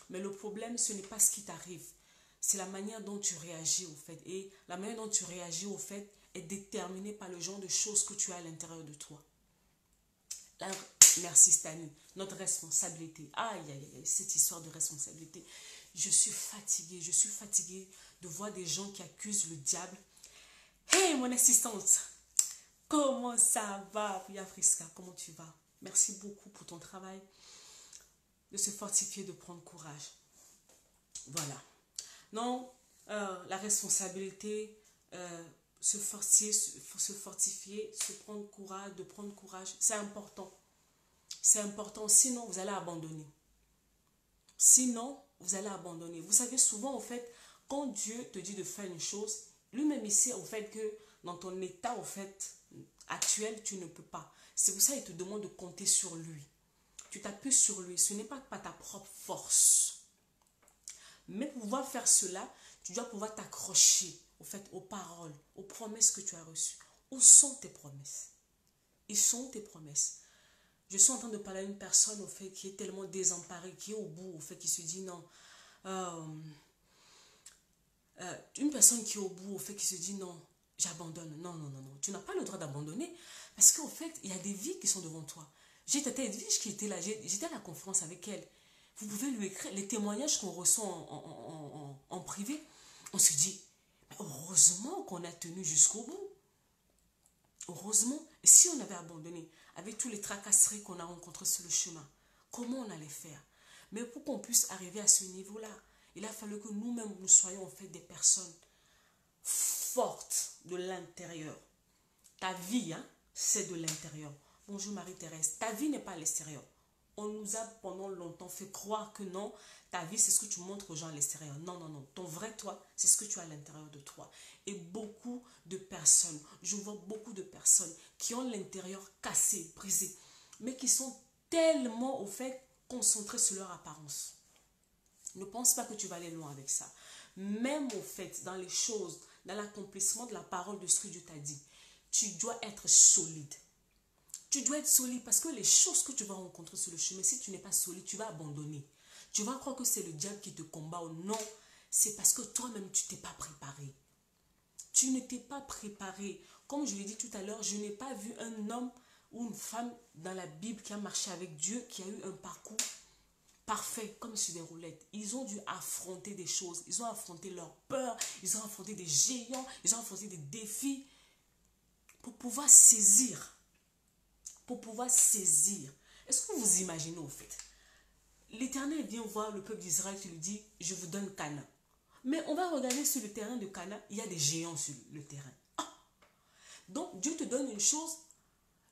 Mais le problème, ce n'est pas ce qui t'arrive. C'est la manière dont tu réagis au fait. Et la manière dont tu réagis au fait est déterminée par le genre de choses que tu as à l'intérieur de toi. Là, merci Stani. Notre responsabilité. Aïe, aïe, aïe, cette histoire de responsabilité. Je suis fatiguée de voir des gens qui accusent le diable. Hey, mon assistante, comment ça va, Pia Friska, comment tu vas? Merci beaucoup pour ton travail, de se fortifier, de prendre courage. Voilà. Non, la responsabilité, se fortifier, se prendre courage, de prendre courage, c'est important. C'est important, sinon vous allez abandonner. Sinon, vous allez abandonner. Vous savez, souvent, en fait, quand Dieu te dit de faire une chose, lui-même ici, au fait que dans ton état, au fait, actuel, tu ne peux pas. C'est pour ça qu'il te demande de compter sur lui. Tu t'appuies sur lui. Ce n'est pas ta propre force. Mais pour pouvoir faire cela, tu dois pouvoir t'accrocher, au fait, aux paroles, aux promesses que tu as reçues. Où sont tes promesses? Où sont tes promesses? Je suis en train de parler à une personne, au fait, qui est tellement désemparée, qui est au bout, au fait, qui se dit non. Une personne qui est au bout, au fait, qui se dit non, j'abandonne. Non, non, non, non. Tu n'as pas le droit d'abandonner. Parce qu'au fait, il y a des vies qui sont devant toi. J'ai Tata Edwige qui était là, j'étais à la conférence avec elle. Vous pouvez lui écrire les témoignages qu'on reçoit en privé. On se dit, heureusement qu'on a tenu jusqu'au bout. Heureusement, et si on avait abandonné, avec tous les tracasseries qu'on a rencontrés sur le chemin, comment on allait faire? Mais pour qu'on puisse arriver à ce niveau-là, il a fallu que nous-mêmes, nous soyons en fait des personnes fortes de l'intérieur. Ta vie, hein, c'est de l'intérieur. Bonjour Marie-Thérèse, ta vie n'est pas à l'extérieur. On nous a pendant longtemps fait croire que non, ta vie c'est ce que tu montres aux gens à l'extérieur. Non, non, non. Ton vrai toi, c'est ce que tu as à l'intérieur de toi. Et beaucoup de personnes, je vois beaucoup de personnes qui ont l'intérieur cassé, brisé, mais qui sont tellement au fait concentrées sur leur apparence. Ne pense pas que tu vas aller loin avec ça. Même au fait, dans les choses, dans l'accomplissement de la parole de ce que Dieu t'a dit, tu dois être solide. Tu dois être solide parce que les choses que tu vas rencontrer sur le chemin, si tu n'es pas solide, tu vas abandonner. Tu vas croire que c'est le diable qui te combat ou non. C'est parce que toi-même, tu ne t'es pas préparé. Tu ne t'es pas préparé. Comme je l'ai dit tout à l'heure, je n'ai pas vu un homme ou une femme dans la Bible qui a marché avec Dieu, qui a eu un parcours parfait, comme sur des roulettes. Ils ont dû affronter des choses. Ils ont affronté leur peur. Ils ont affronté des géants. Ils ont affronté des défis pour pouvoir saisir. Pour pouvoir saisir. Est-ce que vous imaginez au fait? L'Éternel vient voir le peuple d'Israël qui lui dit, je vous donne Canaan. Mais on va regarder sur le terrain de Canaan, il y a des géants sur le terrain. Ah! Donc Dieu te donne une chose,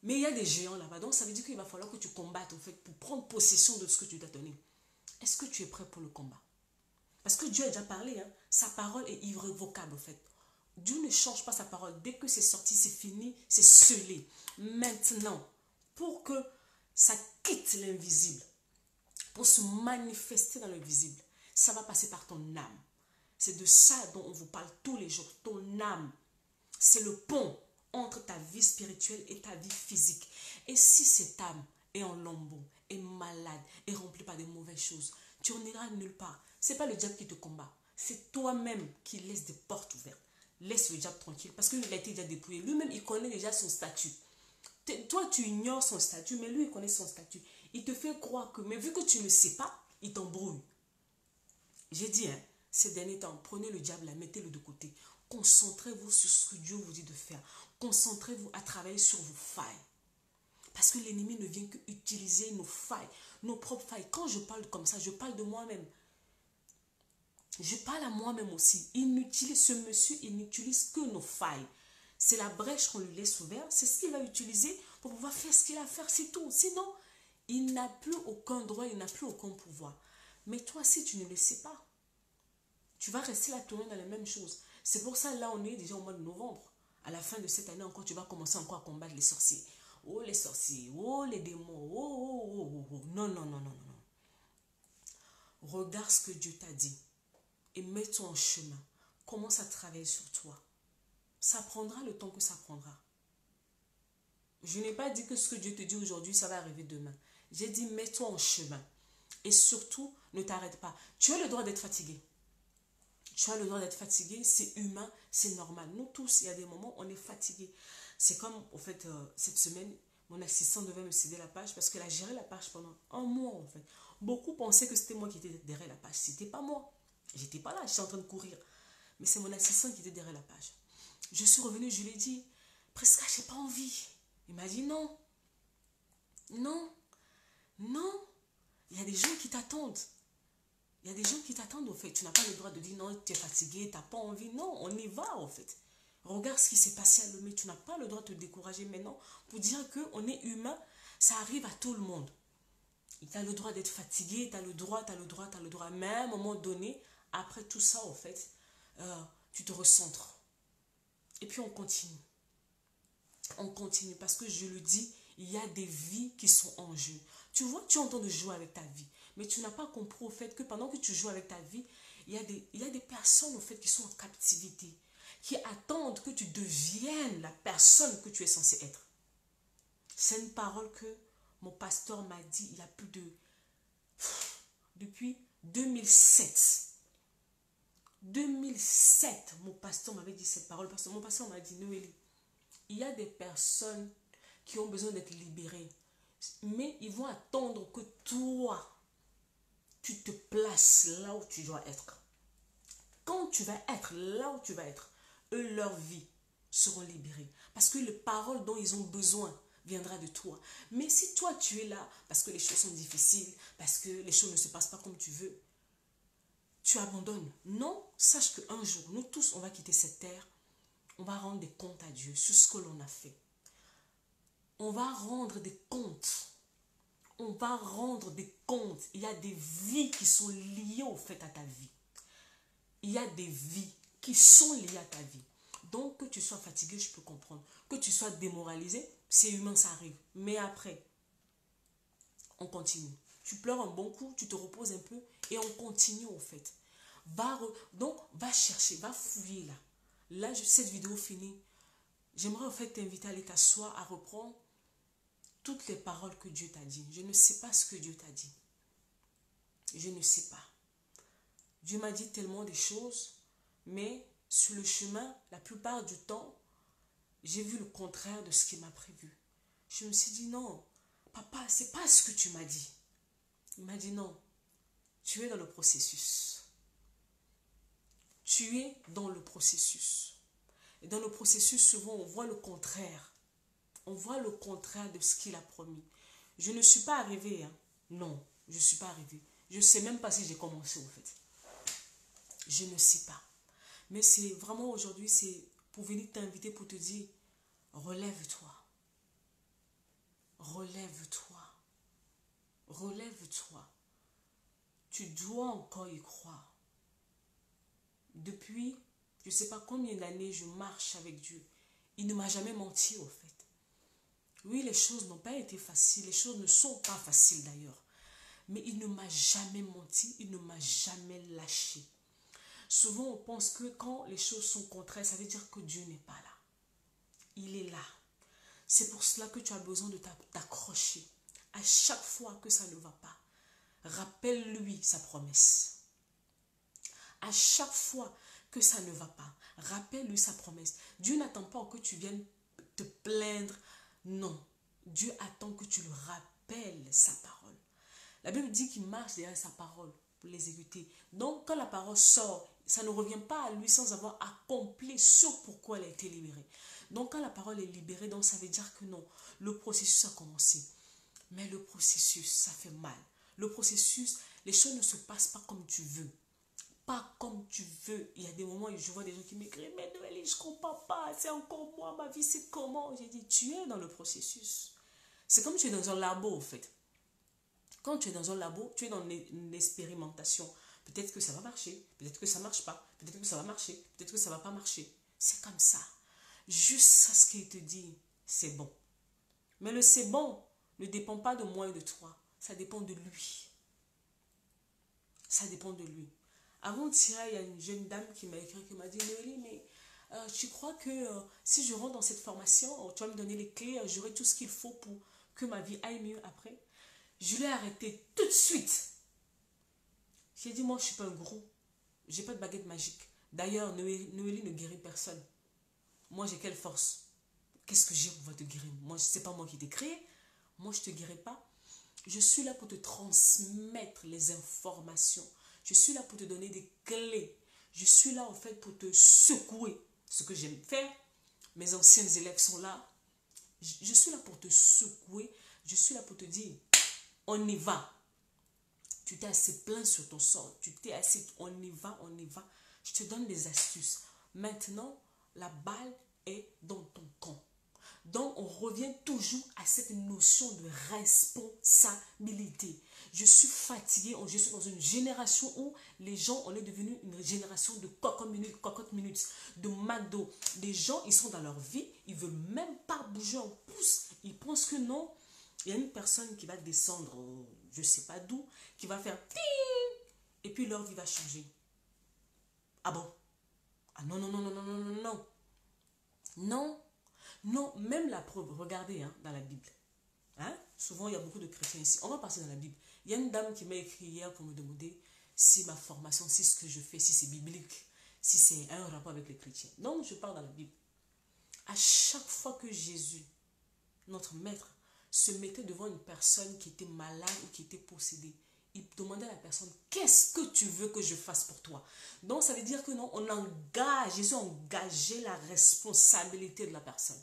mais il y a des géants là-bas. Donc ça veut dire qu'il va falloir que tu combattes au fait pour prendre possession de ce que Dieu t'a donné. Est-ce que tu es prêt pour le combat? Parce que Dieu a déjà parlé, hein? Sa parole est irrévocable au fait. Dieu ne change pas sa parole. Dès que c'est sorti, c'est fini, c'est scellé. Maintenant, pour que ça quitte l'invisible, pour se manifester dans le visible, ça va passer par ton âme. C'est de ça dont on vous parle tous les jours. Ton âme, c'est le pont entre ta vie spirituelle et ta vie physique. Et si cette âme est en lambeaux, est malade, est remplie par des mauvaises choses, tu n'iras nulle part. Ce n'est pas le diable qui te combat. C'est toi-même qui laisse des portes ouvertes. Laisse le diable tranquille parce qu'il a été déjà dépouillé. Lui-même, il connaît déjà son statut. Toi, tu ignores son statut, mais lui, il connaît son statut. Il te fait croire que, mais vu que tu ne sais pas, il t'embrouille. J'ai dit, hein, ces derniers temps, prenez le diable, mettez-le de côté. Concentrez-vous sur ce que Dieu vous dit de faire. Concentrez-vous à travailler sur vos failles. Parce que l'ennemi ne vient qu'utiliser nos failles, nos propres failles. Quand je parle comme ça, je parle de moi-même. Je parle à moi-même aussi. Ce monsieur, il n'utilise que nos failles. C'est la brèche qu'on lui laisse ouverte. C'est ce qu'il va utiliser pour pouvoir faire ce qu'il a à faire, c'est tout. Sinon, il n'a plus aucun droit, il n'a plus aucun pouvoir. Mais toi, si tu ne le sais pas, tu vas rester là tourner dans les mêmes choses. C'est pour ça, là, on est déjà au mois de novembre. À la fin de cette année encore, tu vas commencer encore à combattre les sorciers. Oh, les sorciers. Oh, les démons. Oh. Non, non, non, non, non. Regarde ce que Dieu t'a dit et mets-toi en chemin. Commence à travailler sur toi. Ça prendra le temps que ça prendra. Je n'ai pas dit que ce que Dieu te dit aujourd'hui, ça va arriver demain. J'ai dit, mets-toi en chemin. Et surtout, ne t'arrête pas. Tu as le droit d'être fatigué. Tu as le droit d'être fatigué, c'est humain, c'est normal. Nous tous, il y a des moments où on est fatigué. C'est comme, au fait, cette semaine, mon assistant devait me céder la page parce qu'elle a géré la page pendant un mois, en fait. Beaucoup pensaient que c'était moi qui étais derrière la page. C'était pas moi. J'étais pas là, j'étais en train de courir. Mais c'est mon assistant qui était derrière la page. Je suis revenue, je lui ai dit, presque, j'ai pas envie. Il m'a dit non. Non. Non. Il y a des gens qui t'attendent. Il y a des gens qui t'attendent, au fait. Tu n'as pas le droit de dire non, tu es fatigué, tu n'as pas envie. Non, on y va, au fait. Regarde ce qui s'est passé à Lomé. Tu n'as pas le droit de te décourager maintenant pour dire qu'on est humain. Ça arrive à tout le monde. Tu as le droit d'être fatigué, tu as le droit. Mais à un moment donné, après tout ça, au fait, tu te recentres. Et puis on continue. On continue parce que je le dis, il y a des vies qui sont en jeu. Tu vois, tu es en train de jouer avec ta vie. Mais tu n'as pas compris au fait que pendant que tu joues avec ta vie, il y a des personnes au fait qui sont en captivité, qui attendent que tu deviennes la personne que tu es censé être. C'est une parole que mon pasteur m'a dit il y a plus de... Depuis 2007. 2007, mon pasteur m'avait dit cette parole. Parce que mon pasteur m'a dit, Noélie, il y a des personnes qui ont besoin d'être libérées. Mais ils vont attendre que toi, tu te places là où tu dois être. Quand tu vas être là où tu vas être, eux, leur vie seront libérées. Parce que les paroles dont ils ont besoin viendra de toi. Mais si toi, tu es là, parce que les choses sont difficiles, parce que les choses ne se passent pas comme tu veux, tu abandonnes. Non, sache qu'un jour, nous tous, on va quitter cette terre. On va rendre des comptes à Dieu sur ce que l'on a fait. On va rendre des comptes. On va rendre des comptes. Il y a des vies qui sont liées au fait à ta vie. Il y a des vies qui sont liées à ta vie. Donc, que tu sois fatigué, je peux comprendre. Que tu sois démoralisé, c'est humain, ça arrive. Mais après, on continue. Tu pleures un bon coup, tu te reposes un peu et on continue au fait. Donc, va chercher, va fouiller là. Là, cette vidéo finie. J'aimerais en fait t'inviter à aller t'asseoir, à reprendre toutes les paroles que Dieu t'a dit. Je ne sais pas ce que Dieu t'a dit. Je ne sais pas. Dieu m'a dit tellement de choses, mais sur le chemin, la plupart du temps, j'ai vu le contraire de ce qu'il m'a prévu. Je me suis dit non, papa, c'est pas ce que tu m'as dit. Il m'a dit non, Tu es dans le processus. Tu es dans le processus. Et dans le processus, souvent, on voit le contraire. On voit le contraire de ce qu'il a promis. Je ne suis pas arrivée, hein. Non, je ne suis pas arrivée. Je ne sais même pas si j'ai commencé, en fait. Je ne sais pas. Mais c'est vraiment aujourd'hui, c'est pour venir t'inviter, pour te dire, relève-toi. Relève-toi. Relève-toi. Tu dois encore y croire. Depuis, je ne sais pas combien d'années je marche avec Dieu. Il ne m'a jamais menti, au fait. Oui, les choses n'ont pas été faciles. Les choses ne sont pas faciles d'ailleurs. Mais il ne m'a jamais menti. Il ne m'a jamais lâché. Souvent, on pense que quand les choses sont contraires, ça veut dire que Dieu n'est pas là. Il est là. C'est pour cela que tu as besoin de t'accrocher. À chaque fois que ça ne va pas, rappelle-lui sa promesse. À chaque fois que ça ne va pas, rappelle-lui sa promesse. Dieu n'attend pas que tu viennes te plaindre. Non. Dieu attend que tu lui rappelles sa parole. La Bible dit qu'il marche derrière sa parole pour l'exécuter. Donc, quand la parole sort, ça ne revient pas à lui sans avoir accompli ce pourquoi elle a été libérée. Donc, quand la parole est libérée, donc ça veut dire que non, le processus a commencé. Mais le processus, ça fait mal. Le processus, les choses ne se passent pas comme tu veux. Pas comme tu veux. Il y a des moments où je vois des gens qui m'écrivent, mais Noélie, je ne comprends pas, c'est encore moi, ma vie, c'est comment? J'ai dit, tu es dans le processus. C'est comme tu es dans un labo, en fait. Quand tu es dans un labo, tu es dans une expérimentation. Peut-être que ça va marcher, peut-être que ça ne marche pas, peut-être que ça va marcher, peut-être que ça ne va pas marcher. C'est comme ça. Juste à ce qu'il te dit, c'est bon. Mais le c'est bon ne dépend pas de moi et de toi. Ça dépend de lui. Ça dépend de lui. Avant-hier, il y a une jeune dame qui m'a écrit, qui m'a dit, Noélie, mais tu crois que si je rentre dans cette formation, tu vas me donner les clés, j'aurai tout ce qu'il faut pour que ma vie aille mieux après? Je l'ai arrêté tout de suite. J'ai dit, moi, je ne suis pas un gourou. Je n'ai pas de baguette magique. D'ailleurs, Noélie ne guérit personne. Moi, j'ai quelle force? Qu'est-ce que j'ai pour te guérir? Moi, ce n'est pas moi qui t'ai créé. Moi, je ne te guéris pas. Je suis là pour te transmettre les informations. Je suis là pour te donner des clés. Je suis là, en fait, pour te secouer. Ce que j'aime faire. Mes anciens élèves sont là. Je suis là pour te secouer. Je suis là pour te dire, on y va. Tu t'es assez plaint sur ton sort. Tu t'es assez, on y va, on y va. Je te donne des astuces. Maintenant, la balle est dans ton camp. Donc, on revient toujours à cette notion de responsabilité. Je suis fatiguée, je suis dans une génération où les gens, on est devenu une génération de cocotte minutes, de McDo. Les gens, ils sont dans leur vie, ils ne veulent même pas bouger en pouce. Ils pensent que non. Il y a une personne qui va descendre, je ne sais pas d'où, qui va faire ting, et puis leur vie va changer. Ah bon? Ah non, non, non, non, non, non, non, non. Non. Non, même la preuve, regardez hein, dans la Bible. Hein? Souvent, il y a beaucoup de chrétiens ici. On va passer dans la Bible. Il y a une dame qui m'a écrit hier pour me demander si ma formation, si ce que je fais, si c'est biblique, si c'est un rapport avec les chrétiens. Donc, je parle dans la Bible. À chaque fois que Jésus, notre maître, se mettait devant une personne qui était malade ou qui était possédée, il demandait à la personne, qu'est-ce que tu veux que je fasse pour toi? Donc, ça veut dire que non, on engage, Jésus a engagé la responsabilité de la personne.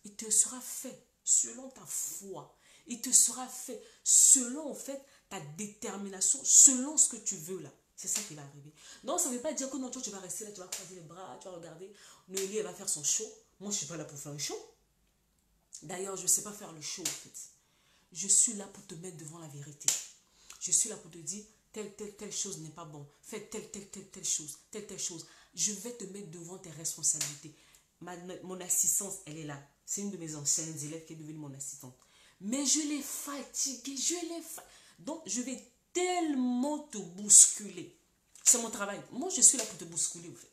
Il te sera fait selon ta foi. Il te sera fait selon, en fait, ta détermination, selon ce que tu veux là. C'est ça qui va arriver. Donc, ça ne veut pas dire que non, toi, tu vas rester là, tu vas croiser les bras, tu vas regarder. Noélie, elle va faire son show. Moi, je ne suis pas là pour faire un show. D'ailleurs, je ne sais pas faire le show, en fait. Je suis là pour te mettre devant la vérité. Je suis là pour te dire, telle chose n'est pas bon. Fais telle chose, telle chose. Je vais te mettre devant tes responsabilités. Mon assistance, elle est là. C'est une de mes anciennes élèves qui est devenue mon assistante. Mais je l'ai fatiguée, Donc, je vais tellement te bousculer. C'est mon travail. Moi, je suis là pour te bousculer, en fait.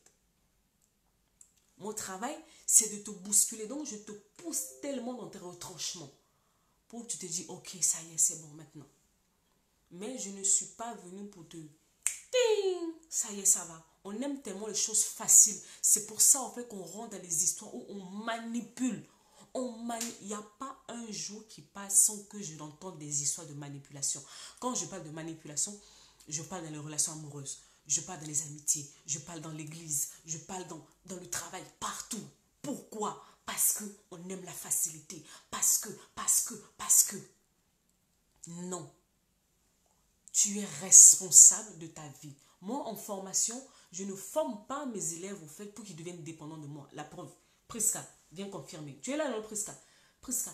Mon travail, c'est de te bousculer. Donc, je te pousse tellement dans tes retranchements pour que tu te dis, ok, ça y est, c'est bon maintenant. Mais je ne suis pas venue pour te... Ting, ça y est, ça va. On aime tellement les choses faciles. C'est pour ça, en fait, qu'on rentre dans les histoires où on manipule. Il n'y a pas un jour qui passe sans que je n'entende des histoires de manipulation. Quand je parle de manipulation, je parle dans les relations amoureuses, je parle dans les amitiés, je parle dans l'église, je parle dans le travail, partout. Pourquoi? Parce qu'on aime la facilité. Parce que. Non. Tu es responsable de ta vie. Moi, en formation, je ne forme pas mes élèves au fait pour qu'ils deviennent dépendants de moi. La preuve, Prisca, viens confirmer. Tu es là, non, Prisca? Prisca,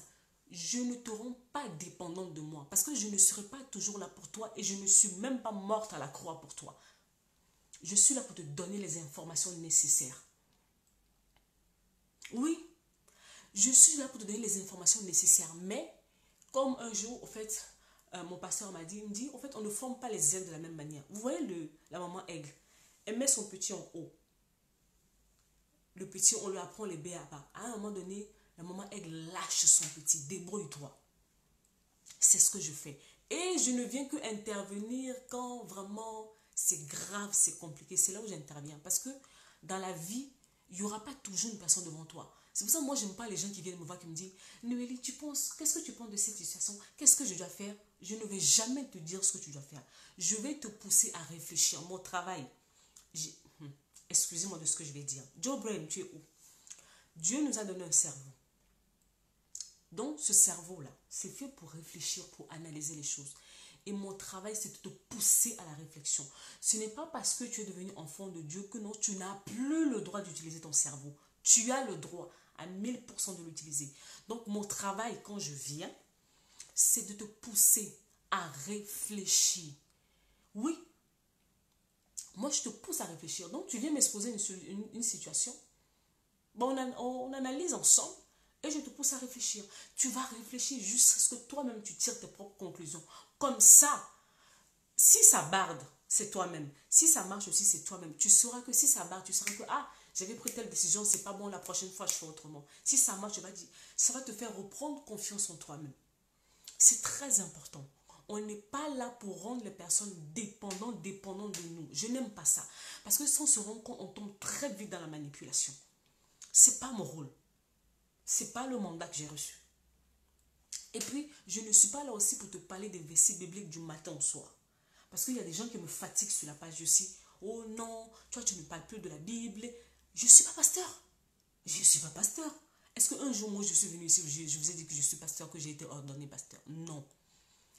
je ne te rends pas dépendante de moi parce que je ne serai pas toujours là pour toi et je ne suis même pas morte à la croix pour toi. Je suis là pour te donner les informations nécessaires. Oui, je suis là pour te donner les informations nécessaires. Mais, comme un jour, au fait, mon pasteur m'a dit, il me dit, au fait, on ne forme pas les aigles de la même manière. Vous voyez la maman aigle, elle met son petit en haut. Le petit, on lui apprend les baies à bas. À un moment donné, la maman aigle lâche son petit, débrouille-toi. C'est ce que je fais. Et je ne viens que intervenir quand vraiment c'est grave, c'est compliqué. C'est là où j'interviens. Parce que dans la vie, il n'y aura pas toujours une personne devant toi. C'est pour ça que moi, je n'aime pas les gens qui viennent me voir qui me disent, Noélie, qu'est-ce que tu penses de cette situation? Qu'est-ce que je dois faire? Je ne vais jamais te dire ce que tu dois faire. Je vais te pousser à réfléchir. Mon travail, excusez-moi de ce que je vais dire. Joe Brain, tu es où? Dieu nous a donné un cerveau. Donc, ce cerveau-là, c'est fait pour réfléchir, pour analyser les choses. Et mon travail, c'est de te pousser à la réflexion. Ce n'est pas parce que tu es devenu enfant de Dieu que non, tu n'as plus le droit d'utiliser ton cerveau. Tu as le droit à 1000% de l'utiliser. Donc, mon travail, quand je viens, c'est de te pousser à réfléchir. Oui, moi, je te pousse à réfléchir. Donc, tu viens m'exposer une situation. Bon, on analyse ensemble. Et je te pousse à réfléchir. Tu vas réfléchir jusqu'à ce que toi-même tu tires tes propres conclusions. Comme ça, si ça barde, c'est toi-même. Si ça marche aussi, c'est toi-même. Tu sauras que si ça barde, tu sauras que j'avais pris telle décision, c'est pas bon, la prochaine fois je fais autrement. Si ça marche, ça va te faire reprendre confiance en toi-même. C'est très important. On n'est pas là pour rendre les personnes dépendants de nous. Je n'aime pas ça. Parce que si on se rend compte, on tombe très vite dans la manipulation. C'est pas mon rôle. C'est pas le mandat que j'ai reçu. Et puis, je ne suis pas là aussi pour te parler des versets bibliques du matin au soir. Parce qu'il y a des gens qui me fatiguent sur la page aussi. Oh non, toi tu ne parles plus de la Bible. Je ne suis pas pasteur. Je ne suis pas pasteur. Est-ce qu'un jour, moi, je suis venu ici, je vous ai dit que je suis pasteur, que j'ai été ordonné pasteur? Non.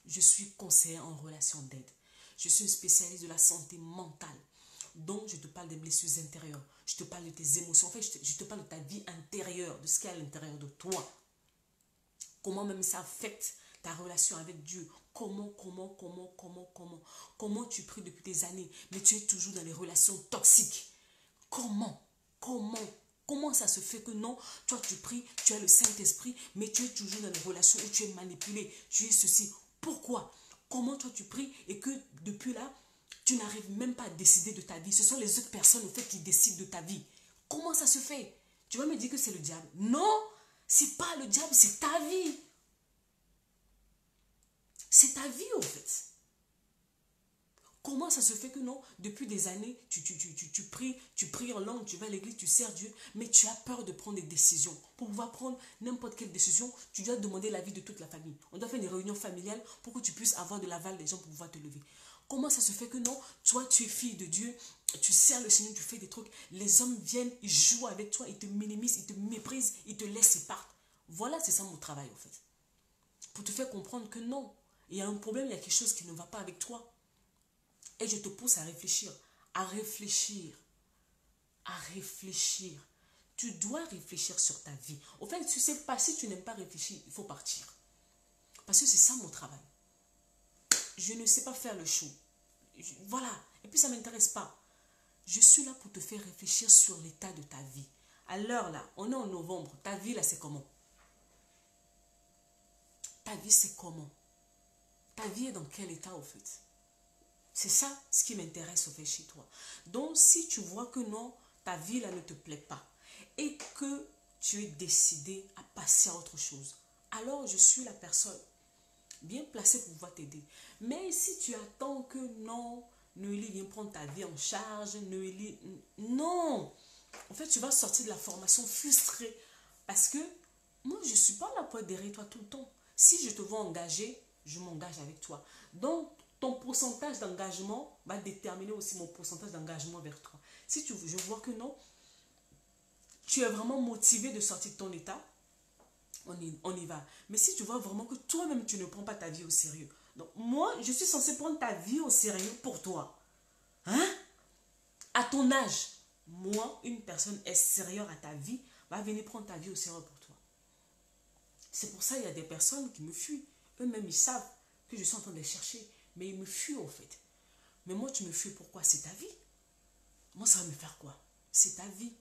Je suis conseiller en relation d'aide. Je suis une spécialiste de la santé mentale. Donc, je te parle des blessures intérieures. Je te parle de tes émotions. En fait, je te parle de ta vie intérieure, de ce qu'il y a à l'intérieur de toi. Comment même ça affecte ta relation avec Dieu. Comment tu pries depuis des années, mais tu es toujours dans les relations toxiques. Comment ça se fait que non, toi tu pries, tu as le Saint-Esprit, mais tu es toujours dans les relations où tu es manipulé, tu es ceci. Pourquoi? Comment toi tu pries et que depuis là, tu n'arrives même pas à décider de ta vie. Ce sont les autres personnes, au fait, qui décident de ta vie. Comment ça se fait? Tu vas me dire que c'est le diable. Non, c'est pas le diable, c'est ta vie. C'est ta vie, au fait. Comment ça se fait que non, depuis des années, tu pries en langue, tu vas à l'église, tu sers Dieu, mais tu as peur de prendre des décisions. Pour pouvoir prendre n'importe quelle décision, tu dois demander l'avis de toute la famille. On doit faire des réunions familiales pour que tu puisses avoir de l'aval des gens pour pouvoir te lever. Comment ça se fait que non, toi tu es fille de Dieu, tu sers le Seigneur, tu fais des trucs, les hommes viennent, ils jouent avec toi, ils te minimisent, ils te méprisent, ils te laissent, ils partent. Voilà, c'est ça mon travail en fait. Pour te faire comprendre que non, il y a un problème, il y a quelque chose qui ne va pas avec toi. Et je te pousse à réfléchir, à réfléchir, à réfléchir. Tu dois réfléchir sur ta vie. Au fait, tu ne sais pas, si tu n'aimes pas réfléchir, il faut partir. Parce que c'est ça mon travail. Je ne sais pas faire le show. Voilà. Et puis ça ne m'intéresse pas. Je suis là pour te faire réfléchir sur l'état de ta vie. À l'heure là, on est en novembre. Ta vie là, c'est comment? Ta vie, c'est comment? Ta vie est dans quel état au fait? C'est ça ce qui m'intéresse au fait chez toi. Donc, si tu vois que non, ta vie là ne te plaît pas et que tu es décidé à passer à autre chose, alors je suis la personne bien placée pour pouvoir t'aider. Mais si tu attends que non, Noélie vient prendre ta vie en charge, Noélie, non. En fait, tu vas sortir de la formation frustrée parce que moi, je ne suis pas là pour être derrière toi tout le temps. Si je te vois engagé, je m'engage avec toi. Donc, ton pourcentage d'engagement va déterminer aussi mon pourcentage d'engagement vers toi. Si je vois que non, tu es vraiment motivé de sortir de ton état, on y va. Mais si tu vois vraiment que toi-même, tu ne prends pas ta vie au sérieux. Donc, moi, je suis censée prendre ta vie au sérieux pour toi. Hein? À ton âge, moi, une personne extérieure à ta vie va venir prendre ta vie au sérieux pour toi. C'est pour ça qu'il y a des personnes qui me fuient. Eux-mêmes, ils savent que je suis en train de les chercher. Mais ils me fuient, en fait. Mais moi, tu me fuis pourquoi? C'est ta vie. Moi, ça va me faire quoi? C'est ta vie.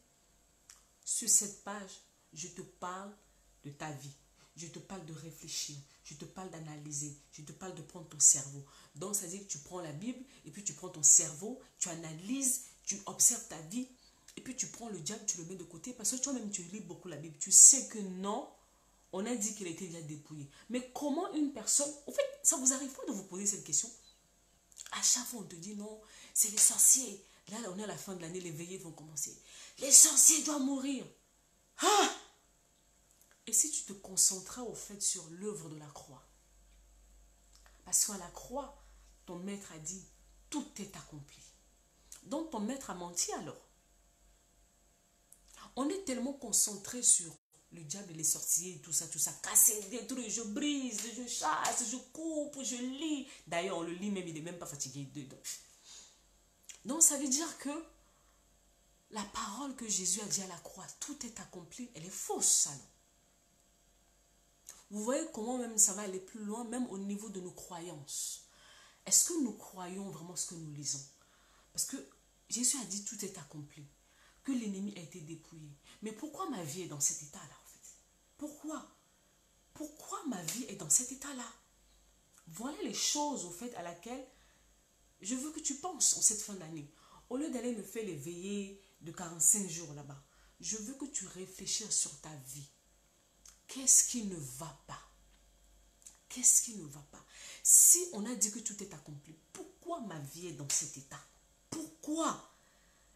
Sur cette page, je te parle de ta vie. Je te parle de réfléchir. Je te parle d'analyser. Je te parle de prendre ton cerveau. Donc, ça veut dire que tu prends la Bible et puis tu prends ton cerveau, tu analyses, tu observes ta vie et puis tu prends le diable, tu le mets de côté parce que toi-même, tu lis beaucoup la Bible. Tu sais que non, on a dit qu'il était déjà dépouillé. Mais comment une personne... En fait, ça vous arrive pas de vous poser cette question? À chaque fois, on te dit non, c'est les sorciers. Là, on est à la fin de l'année, les veillées vont commencer. Les sorciers doivent mourir. Ah! Et si tu te concentrais au fait sur l'œuvre de la croix? Parce qu'à la croix, ton maître a dit, tout est accompli. Donc ton maître a menti alors. On est tellement concentré sur le diable et les sorciers, tout ça, casser, détruire, je brise, je chasse, je coupe, je lis. D'ailleurs, on le lit même, il n'est même pas fatigué dedans. Donc ça veut dire que la parole que Jésus a dit à la croix, tout est accompli, elle est fausse, ça non. Vous voyez comment même ça va aller plus loin, même au niveau de nos croyances. Est-ce que nous croyons vraiment ce que nous lisons? Parce que Jésus a dit tout est accompli, que l'ennemi a été dépouillé. Mais pourquoi ma vie est dans cet état-là en fait? Pourquoi? Pourquoi ma vie est dans cet état-là? Voilà les choses au fait à laquelle je veux que tu penses en cette fin d'année. Au lieu d'aller me faire les veillées de 45 jours là-bas, je veux que tu réfléchisses sur ta vie. Qu'est-ce qui ne va pas? Qu'est-ce qui ne va pas? Si on a dit que tout est accompli, pourquoi ma vie est dans cet état? Pourquoi?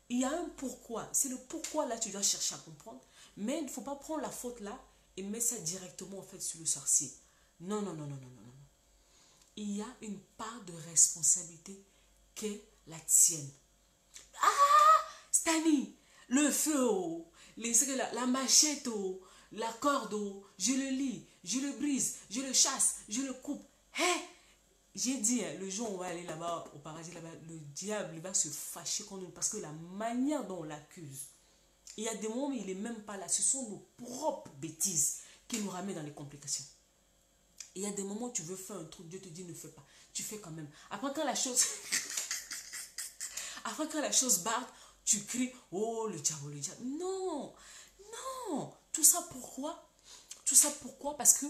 Il y a un pourquoi. C'est le pourquoi là tu dois chercher à comprendre. Mais il ne faut pas prendre la faute là et mettre ça directement en fait sur le sorcier. Non, non, non, non, non, non, non. Il y a une part de responsabilité qu'est la tienne. Ah! Stani, le feu, oh, la machette, oh, la corde, oh, je le lis, je le brise, je le chasse, je le coupe. Hey! J'ai dit, hein, le jour où on va aller là-bas, au paradis, là-bas, le diable il va se fâcher contre nous parce que la manière dont on l'accuse, il y a des moments où il n'est même pas là. Ce sont nos propres bêtises qui nous ramènent dans les complications. Il y a des moments où tu veux faire un truc, Dieu te dit ne fais pas. Tu fais quand même. Après quand la chose... Après quand la chose barde, tu cries, oh le diable, le diable. Non, non. Tout ça pourquoi? Tout ça pourquoi? Parce que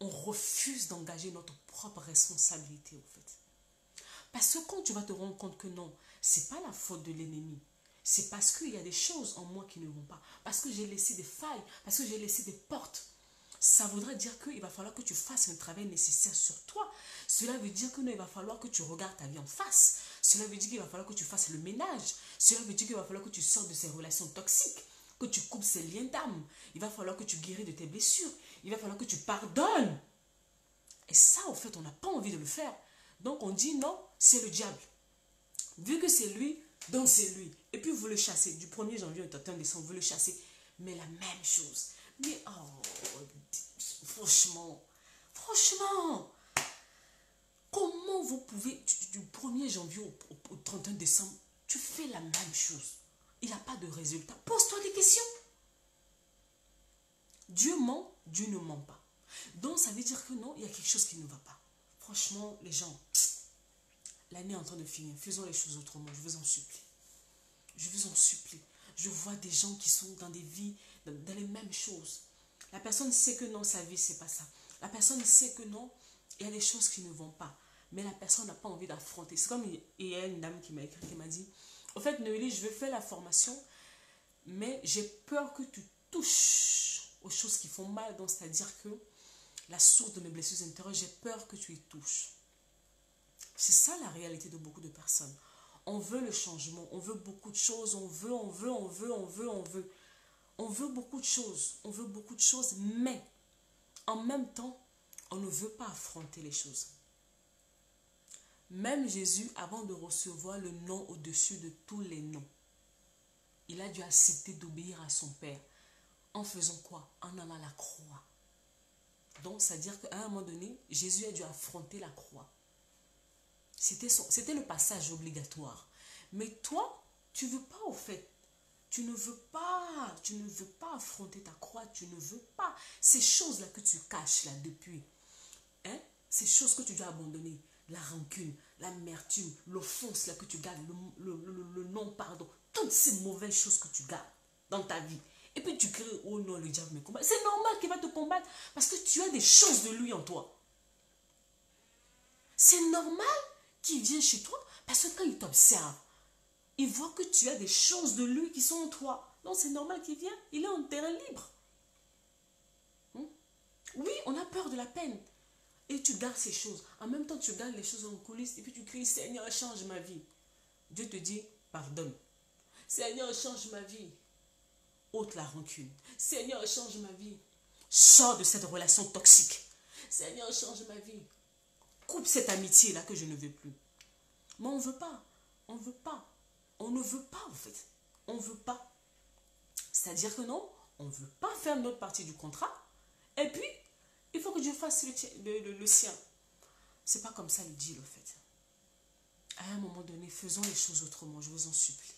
on refuse d'engager notre propre responsabilité en fait. Parce que quand tu vas te rendre compte que non, c'est pas la faute de l'ennemi. C'est parce qu'il y a des choses en moi qui ne vont pas. Parce que j'ai laissé des failles. Parce que j'ai laissé des portes. Ça voudrait dire qu'il va falloir que tu fasses un travail nécessaire sur toi. Cela veut dire que non, il va falloir que tu regardes ta vie en face. Cela veut dire qu'il va falloir que tu fasses le ménage. Cela veut dire qu'il va falloir que tu sortes de ces relations toxiques. Que tu coupes ces liens d'âme. Il va falloir que tu guéris de tes blessures. Il va falloir que tu pardonnes. Et ça, en fait, on n'a pas envie de le faire. Donc, on dit non, c'est le diable. Vu que c'est lui, donc c'est lui. Et puis, vous le chassez. Du 1er janvier au 31 décembre, vous le chassez. Mais la même chose. Mais, oh, franchement, comment vous pouvez, du 1er janvier au 31 décembre, tu fais la même chose. Il n'y a pas de résultat. Pose-toi des questions. Dieu ment, Dieu ne ment pas. Donc, ça veut dire que non, il y a quelque chose qui ne va pas. Franchement, les gens, l'année est en train de finir. Faisons les choses autrement. Je vous en supplie. Je vous en supplie. Je vois des gens qui sont dans des vies, dans les mêmes choses. La personne sait que non, sa vie, c'est pas ça. La personne sait que non, il y a des choses qui ne vont pas. Mais la personne n'a pas envie d'affronter. C'est comme il y a une dame qui m'a écrit, qui m'a dit, au fait, Noélie, je vais faire la formation, mais j'ai peur que tu touches aux choses qui font mal. Donc, c'est-à-dire que la source de mes blessures intérieures, j'ai peur que tu y touches. C'est ça la réalité de beaucoup de personnes. On veut le changement, on veut beaucoup de choses, on veut. On veut beaucoup de choses, mais en même temps, on ne veut pas affronter les choses. Même Jésus, avant de recevoir le nom au-dessus de tous les noms, il a dû accepter d'obéir à son Père. En faisant quoi? En allant à la croix. Donc, c'est-à-dire qu'à un moment donné, Jésus a dû affronter la croix. C'était le passage obligatoire. Mais toi, tu ne veux pas au fait. Tu ne veux pas affronter ta croix, tu ne veux pas. Ces choses-là que tu caches là depuis, hein, ces choses que tu dois abandonner, la rancune, l'amertume, l'offense là que tu gardes, le non-pardon, toutes ces mauvaises choses que tu gardes dans ta vie. Et puis tu cries, oh non, le diable me combat. C'est normal qu'il va te combattre parce que tu as des choses de lui en toi. C'est normal qu'il vienne chez toi parce que quand il t'observe, il voit que tu as des choses de lui qui sont en toi. Donc c'est normal qu'il vienne, il est en terrain libre. Oui, on a peur de la peine. Et tu gardes ces choses. En même temps, tu gardes les choses en coulisses et puis tu cries, Seigneur, change ma vie. Dieu te dit, pardonne. Seigneur, change ma vie. Ôte la rancune. Seigneur, change ma vie. Sors de cette relation toxique. Seigneur, change ma vie. Coupe cette amitié-là que je ne veux plus. Mais on ne veut pas. On ne veut pas. On ne veut pas en fait. On ne veut pas. C'est-à-dire que non, on ne veut pas faire notre partie du contrat. Et puis, il faut que Dieu fasse le sien. C'est pas comme ça le deal, en fait. À un moment donné, faisons les choses autrement, je vous en supplie.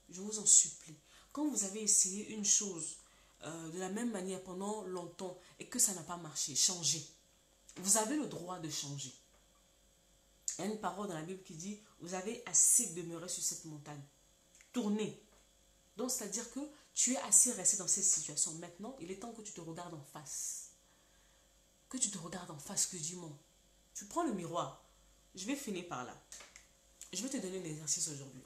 Je vous en supplie. Quand vous avez essayé une chose de la même manière pendant longtemps et que ça n'a pas marché, changez. Vous avez le droit de changer. Il y a une parole dans la Bible qui dit, vous avez assez demeuré sur cette montagne. Tournez. Donc, c'est-à-dire que tu es assez resté dans cette situation. Maintenant, il est temps que tu te regardes en face. Que tu te regardes en face, que dis-moi. Tu prends le miroir. Je vais finir par là. Je vais te donner un exercice aujourd'hui.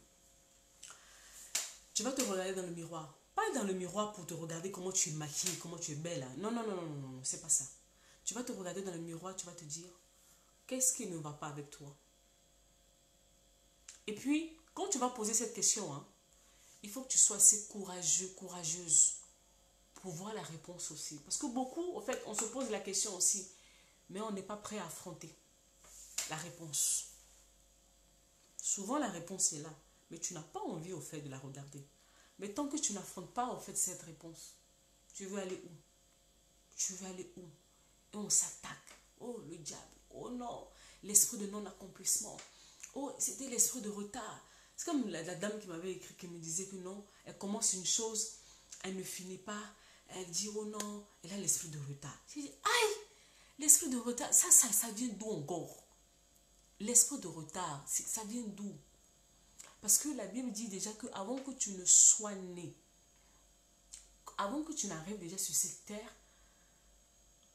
Tu vas te regarder dans le miroir. Pas dans le miroir pour te regarder comment tu es maquillée, comment tu es belle. Hein. Non, non, non, non, non, non, c'est pas ça. Tu vas te regarder dans le miroir, tu vas te dire, qu'est-ce qui ne va pas avec toi? Et puis, quand tu vas poser cette question, hein, il faut que tu sois assez courageux, courageuse pour voir la réponse aussi. Parce que beaucoup, en fait, on se pose la question aussi, mais on n'est pas prêt à affronter la réponse. Souvent, la réponse est là, mais tu n'as pas envie, au fait, de la regarder. Mais tant que tu n'affrontes pas, au fait, cette réponse, tu veux aller où? Tu veux aller où? Et on s'attaque. Oh, le diable. Oh non, l'esprit de non-accomplissement. Oh, c'était l'esprit de retard. C'est comme la dame qui m'avait écrit, qui me disait que non, elle commence une chose, elle ne finit pas, elle dit oh non, elle a l'esprit de retard. J'ai dit, aïe, l'esprit de retard, ça vient d'où encore? L'esprit de retard, ça vient d'où? Parce que la Bible dit déjà que avant que tu ne sois né, avant que tu n'arrives déjà sur cette terre,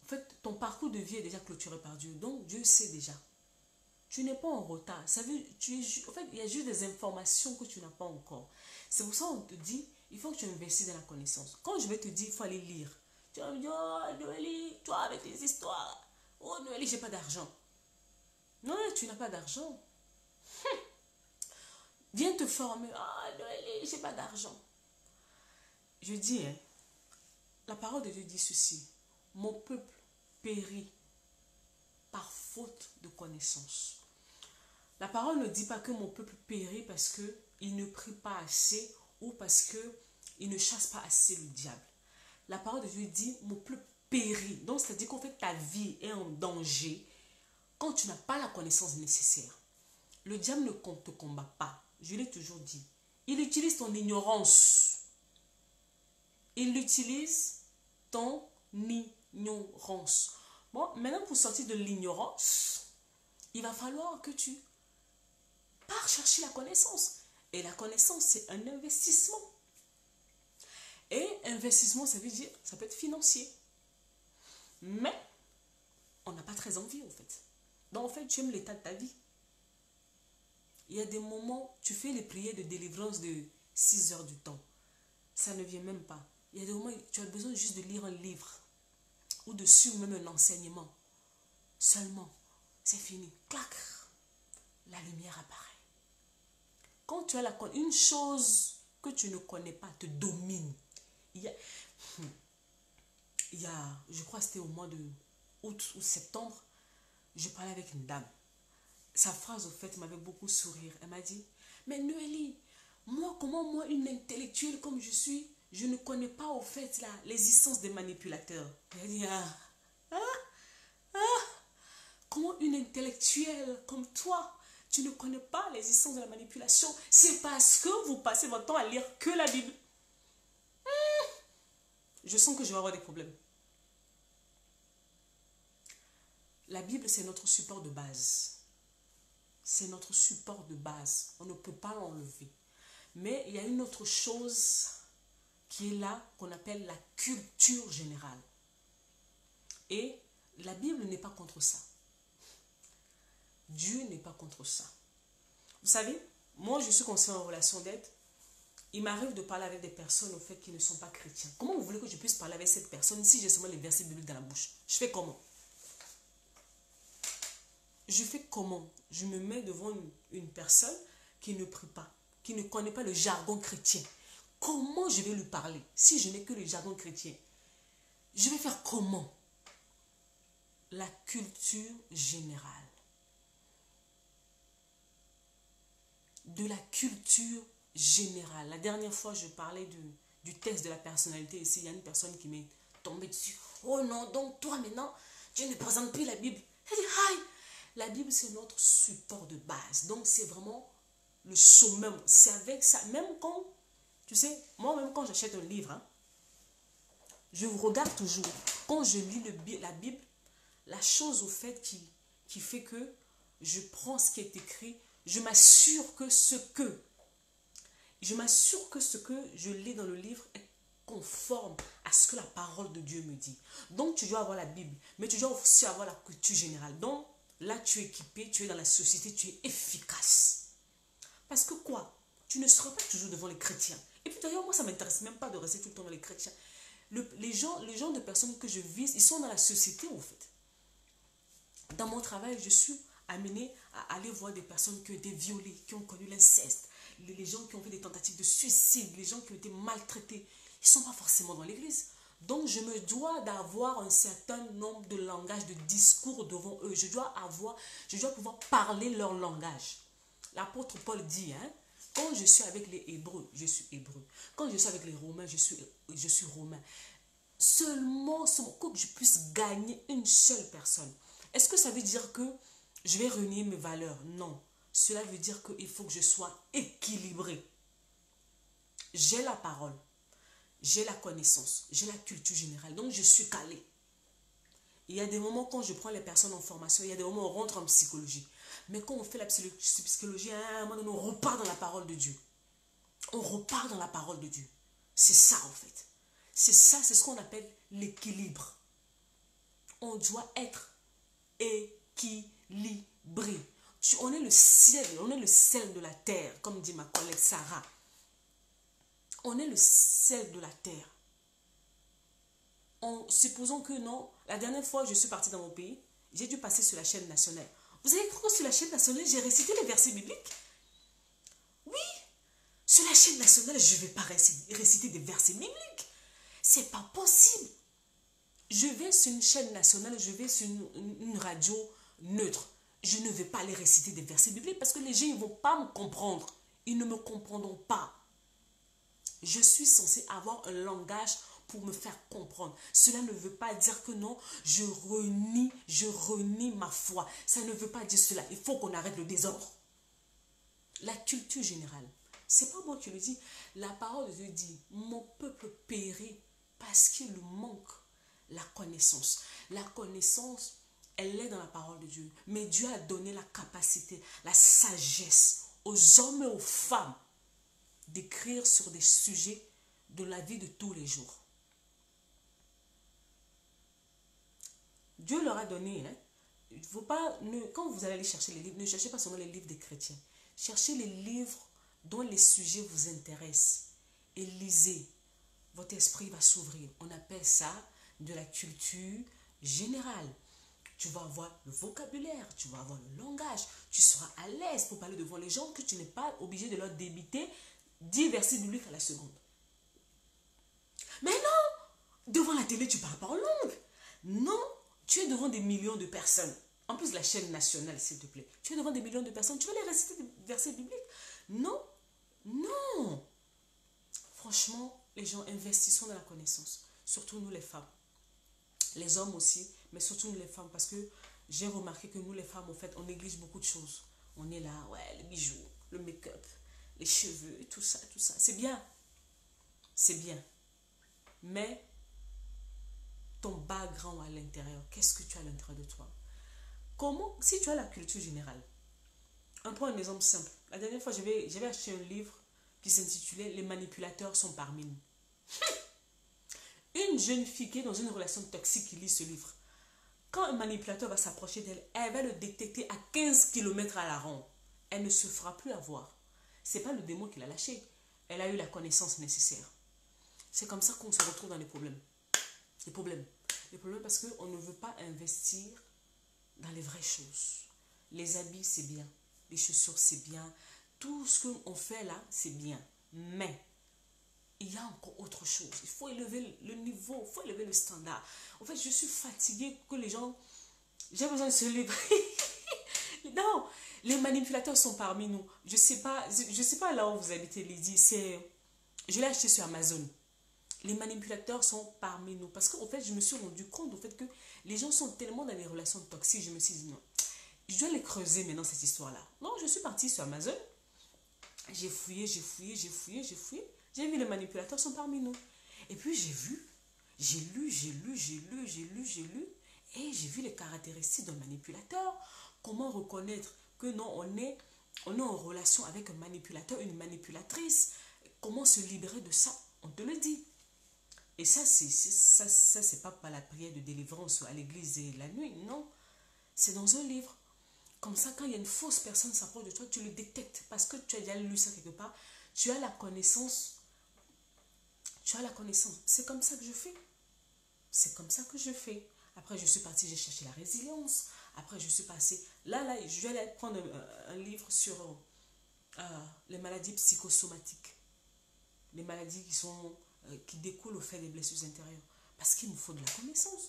en fait, ton parcours de vie est déjà clôturé par Dieu. Donc, Dieu sait déjà. Tu n'es pas en retard. Ça veut, en fait, il y a juste des informations que tu n'as pas encore. C'est pour ça qu'on te dit, il faut que tu investisses dans la connaissance. Quand je vais te dire, il faut aller lire. Tu vas me dire, oh, Noélie, toi avec les histoires. Oh, Noélie, j'ai pas d'argent. Non, tu n'as pas d'argent. Viens te former. Oh, Noélie, j'ai pas d'argent. Je dis, hein, la parole de Dieu dit ceci. Mon peuple périt par faute de connaissance. La parole ne dit pas que mon peuple périt parce qu'il ne prie pas assez ou parce qu'il ne chasse pas assez le diable. La parole de Dieu dit mon peuple périt. Donc, c'est-à-dire qu'en fait, ta vie est en danger quand tu n'as pas la connaissance nécessaire. Le diable ne te combat pas. Je l'ai toujours dit. Il utilise ton ignorance. Il utilise ton ignorance. Bon, maintenant, pour sortir de l'ignorance, il va falloir que tu pars chercher la connaissance. Et la connaissance, c'est un investissement. Et investissement, ça veut dire, ça peut être financier. Mais, on n'a pas très envie, en fait. Donc, en fait, tu aimes l'état de ta vie. Il y a des moments, tu fais les prières de délivrance de 6 heures du temps. Ça ne vient même pas. Il y a des moments, tu as besoin juste de lire un livre. Ou de suivre même un enseignement. Seulement, c'est fini. Clac! La lumière apparaît. Quand tu as une chose que tu ne connais pas te domine. il y a, je crois que c'était au mois de août ou septembre, je parlais avec une dame. Sa phrase, au fait, m'avait beaucoup sourire. Elle m'a dit, mais Noélie, moi, comment moi, une intellectuelle comme je suis, je ne connais pas, au fait, l'existence des manipulateurs. Elle dit, comment une intellectuelle comme toi, tu ne connais pas l'existence de la manipulation? C'est parce que vous passez votre temps à lire que la Bible. Je sens que je vais avoir des problèmes. La Bible, c'est notre support de base. C'est notre support de base. On ne peut pas l'enlever. Mais il y a une autre chose qui est là, qu'on appelle la culture générale. Et la Bible n'est pas contre ça. Dieu n'est pas contre ça. Vous savez, moi je suis conseillère en relation d'aide. Il m'arrive de parler avec des personnes au fait qui ne sont pas chrétiens. Comment vous voulez que je puisse parler avec cette personne si j'ai seulement les versets bibliques dans la bouche? Je fais comment? Je fais comment? Je me mets devant une personne qui ne prie pas, qui ne connaît pas le jargon chrétien. Comment je vais lui parler si je n'ai que le jargon chrétien? Je vais faire comment? La culture générale. De la culture générale. La dernière fois, je parlais du test de la personnalité. Ici, il y a une personne qui m'est tombée dessus. Oh non, donc toi maintenant, tu ne présentes plus la Bible. Elle dit, aïe, la Bible, c'est notre support de base. Donc, c'est vraiment le summum. C'est avec ça. Même quand, tu sais, moi-même quand j'achète un livre, hein, je regarde toujours. Quand je lis la Bible, la chose au fait qui fait que je prends ce qui est écrit, je m'assure que ce que je lis dans le livre est conforme à ce que la parole de Dieu me dit. Donc, tu dois avoir la Bible, mais tu dois aussi avoir la culture générale. Donc, là, tu es équipé, tu es dans la société, tu es efficace. Parce que quoi? Tu ne seras pas toujours devant les chrétiens. Et puis d'ailleurs, moi, ça ne m'intéresse même pas de rester tout le temps dans les chrétiens. Les gens de personnes que je vise, ils sont dans la société, en fait. Dans mon travail, je suis amenée à aller voir des personnes qui ont été violées, qui ont connu l'inceste, les gens qui ont fait des tentatives de suicide, les gens qui ont été maltraités. Ils ne sont pas forcément dans l'église. Donc, je me dois d'avoir un certain nombre de langages, de discours devant eux. Je dois pouvoir parler leur langage. L'apôtre Paul dit, hein, quand je suis avec les Hébreux, je suis hébreu. Quand je suis avec les Romains, je suis romain. Seulement que je puisse gagner une seule personne. Est-ce que ça veut dire que je vais renier mes valeurs? Non. Cela veut dire qu'il faut que je sois équilibré. J'ai la parole, j'ai la connaissance, j'ai la culture générale. Donc, je suis calé. Il y a des moments quand je prends les personnes en formation, il y a des moments où on rentre en psychologie. Mais quand on fait la psychologie, à un moment donné, on repart dans la parole de Dieu. On repart dans la parole de Dieu. C'est ça, en fait. C'est ça, c'est ce qu'on appelle l'équilibre. On doit être équilibré. On est le sel de la terre, comme dit ma collègue Sarah. On est le sel de la terre. Supposons que non, la dernière fois je suis partie dans mon pays, j'ai dû passer sur la chaîne nationale. Vous avez cru que sur la chaîne nationale, j'ai récité les versets bibliques? Oui, sur la chaîne nationale, je ne vais pas réciter des versets bibliques. C'est pas possible. Je vais sur une chaîne nationale, je vais sur une radio neutre. Je ne vais pas aller réciter des versets bibliques parce que les gens ne vont pas me comprendre. Ils ne me comprendront pas. Je suis censée avoir un langage pour me faire comprendre. Cela ne veut pas dire que non, je renie ma foi. Ça ne veut pas dire cela. Il faut qu'on arrête le désordre. La culture générale. C'est pas moi qui le dis. La parole de Dieu dit, mon peuple périt parce qu'il manque la connaissance. La connaissance, elle est dans la parole de Dieu. Mais Dieu a donné la capacité, la sagesse aux hommes et aux femmes d'écrire sur des sujets de la vie de tous les jours. Dieu leur a donné, hein. Il faut pas, quand vous allez aller chercher les livres, ne cherchez pas seulement les livres des chrétiens. Cherchez les livres dont les sujets vous intéressent et lisez. Votre esprit va s'ouvrir. On appelle ça de la culture générale. Tu vas avoir le vocabulaire, tu vas avoir le langage, tu seras à l'aise pour parler devant les gens que tu n'es pas obligé de leur débiter 10 versets bibliques à la seconde. Mais non, Devant la télé, tu parles pas en langue. Non, tu es devant des millions de personnes. En plus, la chaîne nationale, s'il te plaît. Tu es devant des millions de personnes. Tu vas les réciter des versets bibliques. Non, non. Franchement, les gens, investissons dans la connaissance. Surtout nous les femmes. Les hommes aussi, mais surtout nous les femmes. Parce que j'ai remarqué que nous les femmes, en fait, on néglige beaucoup de choses. On est là, ouais, les bijoux, le make-up, les cheveux, tout ça, tout ça. C'est bien. C'est bien. Mais ton background à l'intérieur, qu'est-ce que tu as à l'intérieur de toi? Comment, si tu as la culture générale, on prend un exemple simple. La dernière fois, j'avais acheté un livre qui s'intitulait Les manipulateurs sont parmi nous. Une jeune fille qui est dans une relation toxique qui lit ce livre, quand un manipulateur va s'approcher d'elle, elle va le détecter à 15 kilomètres à la ronde. Elle ne se fera plus avoir. Ce n'est pas le démon qui l'a lâché. Elle a eu la connaissance nécessaire. C'est comme ça qu'on se retrouve dans les problèmes. Les problèmes. Les problèmes parce qu'on ne veut pas investir dans les vraies choses. Les habits, c'est bien. Les chaussures, c'est bien. Tout ce qu'on fait là, c'est bien. Mais il y a encore autre chose. Il faut élever le niveau, il faut élever le standard. En fait, je suis fatiguée que les gens... J'ai besoin de ce livre. Non, les manipulateurs sont parmi nous. Je sais pas là où vous habitez, Lydie. Je l'ai acheté sur Amazon. Les manipulateurs sont parmi nous. Parce qu'en fait, je me suis rendu compte au fait que les gens sont tellement dans les relations toxiques. Je me suis dit non, je dois les creuser maintenant cette histoire-là. Non, je suis partie sur Amazon. J'ai fouillé, j'ai fouillé, j'ai fouillé, j'ai fouillé. J'ai vu les manipulateurs sont parmi nous. Et puis j'ai vu, j'ai lu, j'ai lu, j'ai lu, j'ai lu, j'ai lu. Et j'ai vu les caractéristiques d'un manipulateur. Comment reconnaître que non, on est en relation avec un manipulateur, une manipulatrice. Comment se libérer de ça? On te le dit. Et ça, c'est pas par la prière de délivrance à l'église et la nuit, non. C'est dans un livre. Comme ça, quand il y a une fausse personne qui s'approche de toi, tu le détectes parce que tu as déjà lu ça quelque part. Tu as la connaissance. Tu as la connaissance. C'est comme ça que je fais. C'est comme ça que je fais. Après, je suis partie, j'ai cherché la résilience. Après, je suis passée. Là, je vais aller prendre un livre sur les maladies psychosomatiques. Les maladies qui découlent au fait des blessures intérieures. Parce qu'il me faut de la connaissance.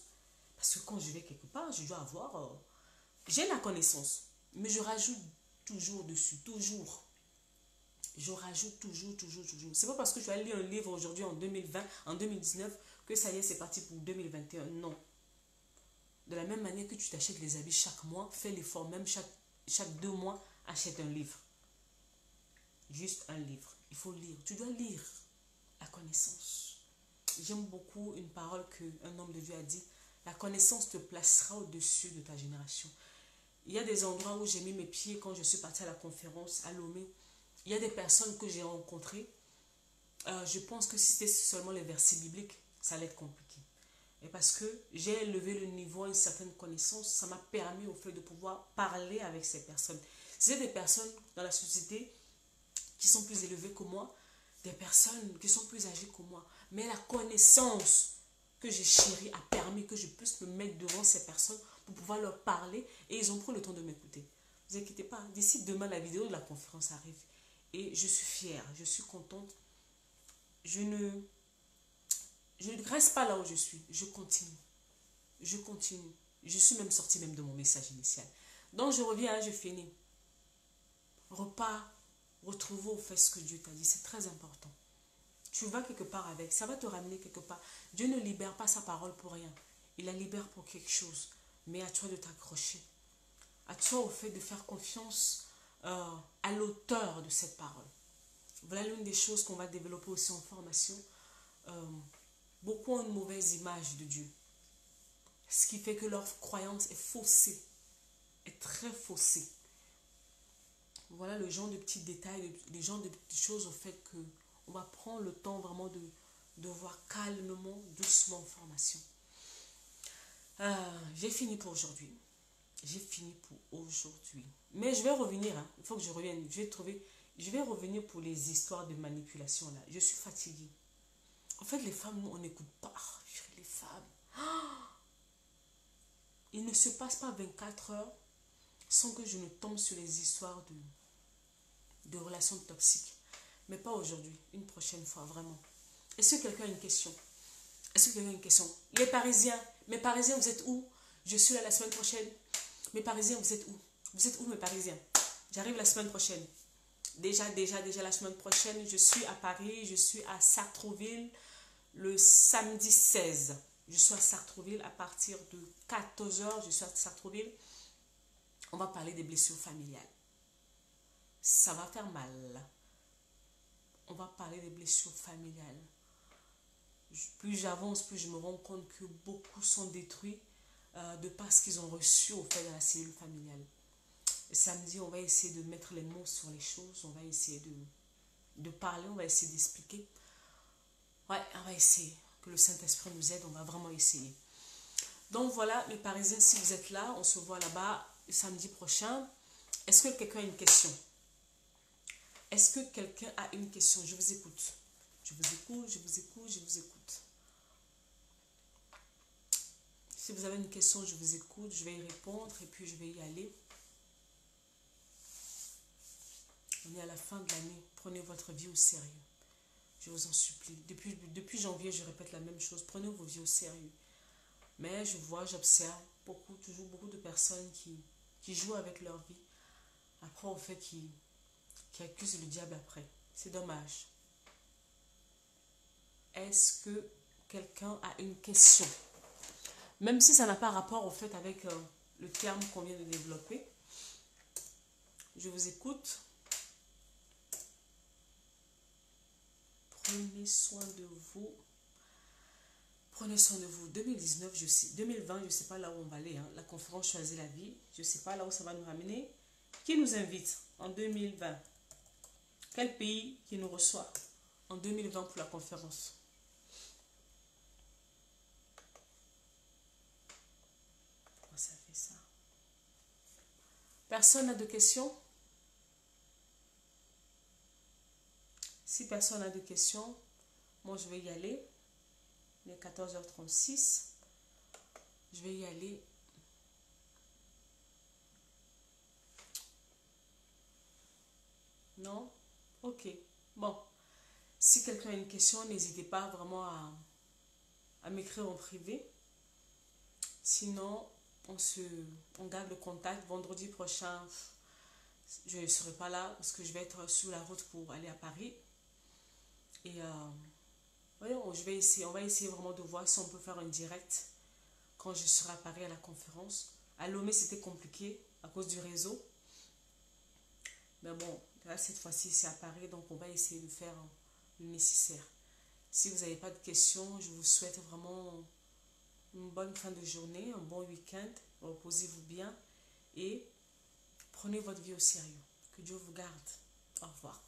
Parce que quand je vais quelque part, je dois avoir... j'ai la connaissance. Mais je rajoute toujours dessus. Toujours. Je rajoute toujours, toujours, toujours. C'est pas parce que je vais lire un livre aujourd'hui en 2020, en 2019, que ça y est, c'est parti pour 2021. Non. De la même manière que tu t'achètes les habits chaque mois, fais l'effort, même chaque 2 mois, achète un livre. Juste un livre. Il faut lire. Tu dois lire la connaissance. J'aime beaucoup une parole qu'un homme de Dieu a dit. La connaissance te placera au-dessus de ta génération. Il y a des endroits où j'ai mis mes pieds quand je suis partie à la conférence à Lomé. Il y a des personnes que j'ai rencontrées. Je pense que si c'était seulement les versets bibliques, ça allait être compliqué. Et parce que j'ai élevé le niveau à une certaine connaissance, ça m'a permis au fait de pouvoir parler avec ces personnes. C'est des personnes dans la société qui sont plus élevées que moi, des personnes qui sont plus âgées que moi. Mais la connaissance que j'ai chérie a permis que je puisse me mettre devant ces personnes pour pouvoir leur parler et ils ont pris le temps de m'écouter. Ne vous inquiétez pas, d'ici demain, la vidéo de la conférence arrive. Et je suis fière, je suis contente. Je ne reste pas là où je suis. Je continue. Je continue. Je suis même sortie même de mon message initial. Donc je reviens, je finis. Repars, retrouve au fait ce que Dieu t'a dit. C'est très important. Tu vas quelque part avec. Ça va te ramener quelque part. Dieu ne libère pas sa parole pour rien. Il la libère pour quelque chose. Mais à toi de t'accrocher. À toi au fait de faire confiance à l'auteur de cette parole. Voilà l'une des choses qu'on va développer aussi en formation. Beaucoup ont une mauvaise image de Dieu. Ce qui fait que leur croyance est faussée. Est très faussée. Voilà le genre de petits détails, le genre de petites choses au fait que on va prendre le temps vraiment de voir calmement, doucement en formation. J'ai fini pour aujourd'hui. J'ai fini pour aujourd'hui. Mais je vais revenir. Hein. Il faut que je revienne. Je vais revenir pour les histoires de manipulation là. Je suis fatiguée. En fait, les femmes, nous, on n'écoute pas. Les femmes. Il ne se passe pas 24 heures sans que je ne tombe sur les histoires de relations toxiques. Mais pas aujourd'hui. Une prochaine fois, vraiment. Est-ce que quelqu'un a une question? Est-ce que quelqu'un a une question? Les Parisiens, mes Parisiens, vous êtes où? Je suis là la semaine prochaine. Mes Parisiens, vous êtes où? Vous êtes où, mes Parisiens? J'arrive la semaine prochaine. Déjà la semaine prochaine, je suis à Paris, je suis à Sartrouville le samedi 16. Je suis à Sartrouville à partir de 14 h. Je suis à Sartrouville. On va parler des blessures familiales. Ça va faire mal. On va parler des blessures familiales. Plus j'avance, plus je me rends compte que beaucoup sont détruits de par ce qu'ils ont reçu au fait de la cellule familiale. Et samedi, on va essayer de mettre les mots sur les choses. On va essayer de parler, on va essayer d'expliquer. Ouais, on va essayer. Que le Saint-Esprit nous aide, on va vraiment essayer. Donc voilà, mes Parisiens, si vous êtes là, on se voit là-bas le samedi prochain. Est-ce que quelqu'un a une question? Est-ce que quelqu'un a une question? Je vous écoute. Je vous écoute, je vous écoute, je vous écoute. Si vous avez une question, je vous écoute, je vais y répondre et puis je vais y aller. On est à la fin de l'année. Prenez votre vie au sérieux. Je vous en supplie. Depuis janvier, je répète la même chose. Prenez vos vies au sérieux. Mais je vois, j'observe toujours beaucoup de personnes qui jouent avec leur vie. Après, au fait, qui accusent le diable après. C'est dommage. Est-ce que quelqu'un a une question? Même si ça n'a pas rapport au fait avec le terme qu'on vient de développer. Je vous écoute. Prenez soin de vous. Prenez soin de vous. 2019, 2020, je ne sais pas là où on va aller. Hein. La conférence Choisis la vie. Je ne sais pas là où ça va nous ramener. Qui nous invite en 2020? Quel pays qui nous reçoit en 2020 pour la conférence? Pourquoi ça fait ça? Personne n'a de questions? Si personne n'a de questions, moi je vais y aller. Il est 14h36. Je vais y aller. Non? Ok. Bon. Si quelqu'un a une question, n'hésitez pas vraiment à m'écrire en privé. Sinon, on garde le contact. Vendredi prochain, je ne serai pas là parce que je vais être sur la route pour aller à Paris. Et voyons, on va essayer vraiment de voir si on peut faire un direct quand je serai à Paris à la conférence. À Lomé, c'était compliqué à cause du réseau. Mais bon, là, cette fois-ci, c'est à Paris, donc on va essayer de faire le nécessaire. Si vous n'avez pas de questions, je vous souhaite vraiment une bonne fin de journée, un bon week-end. Reposez-vous bien et prenez votre vie au sérieux. Que Dieu vous garde. Au revoir.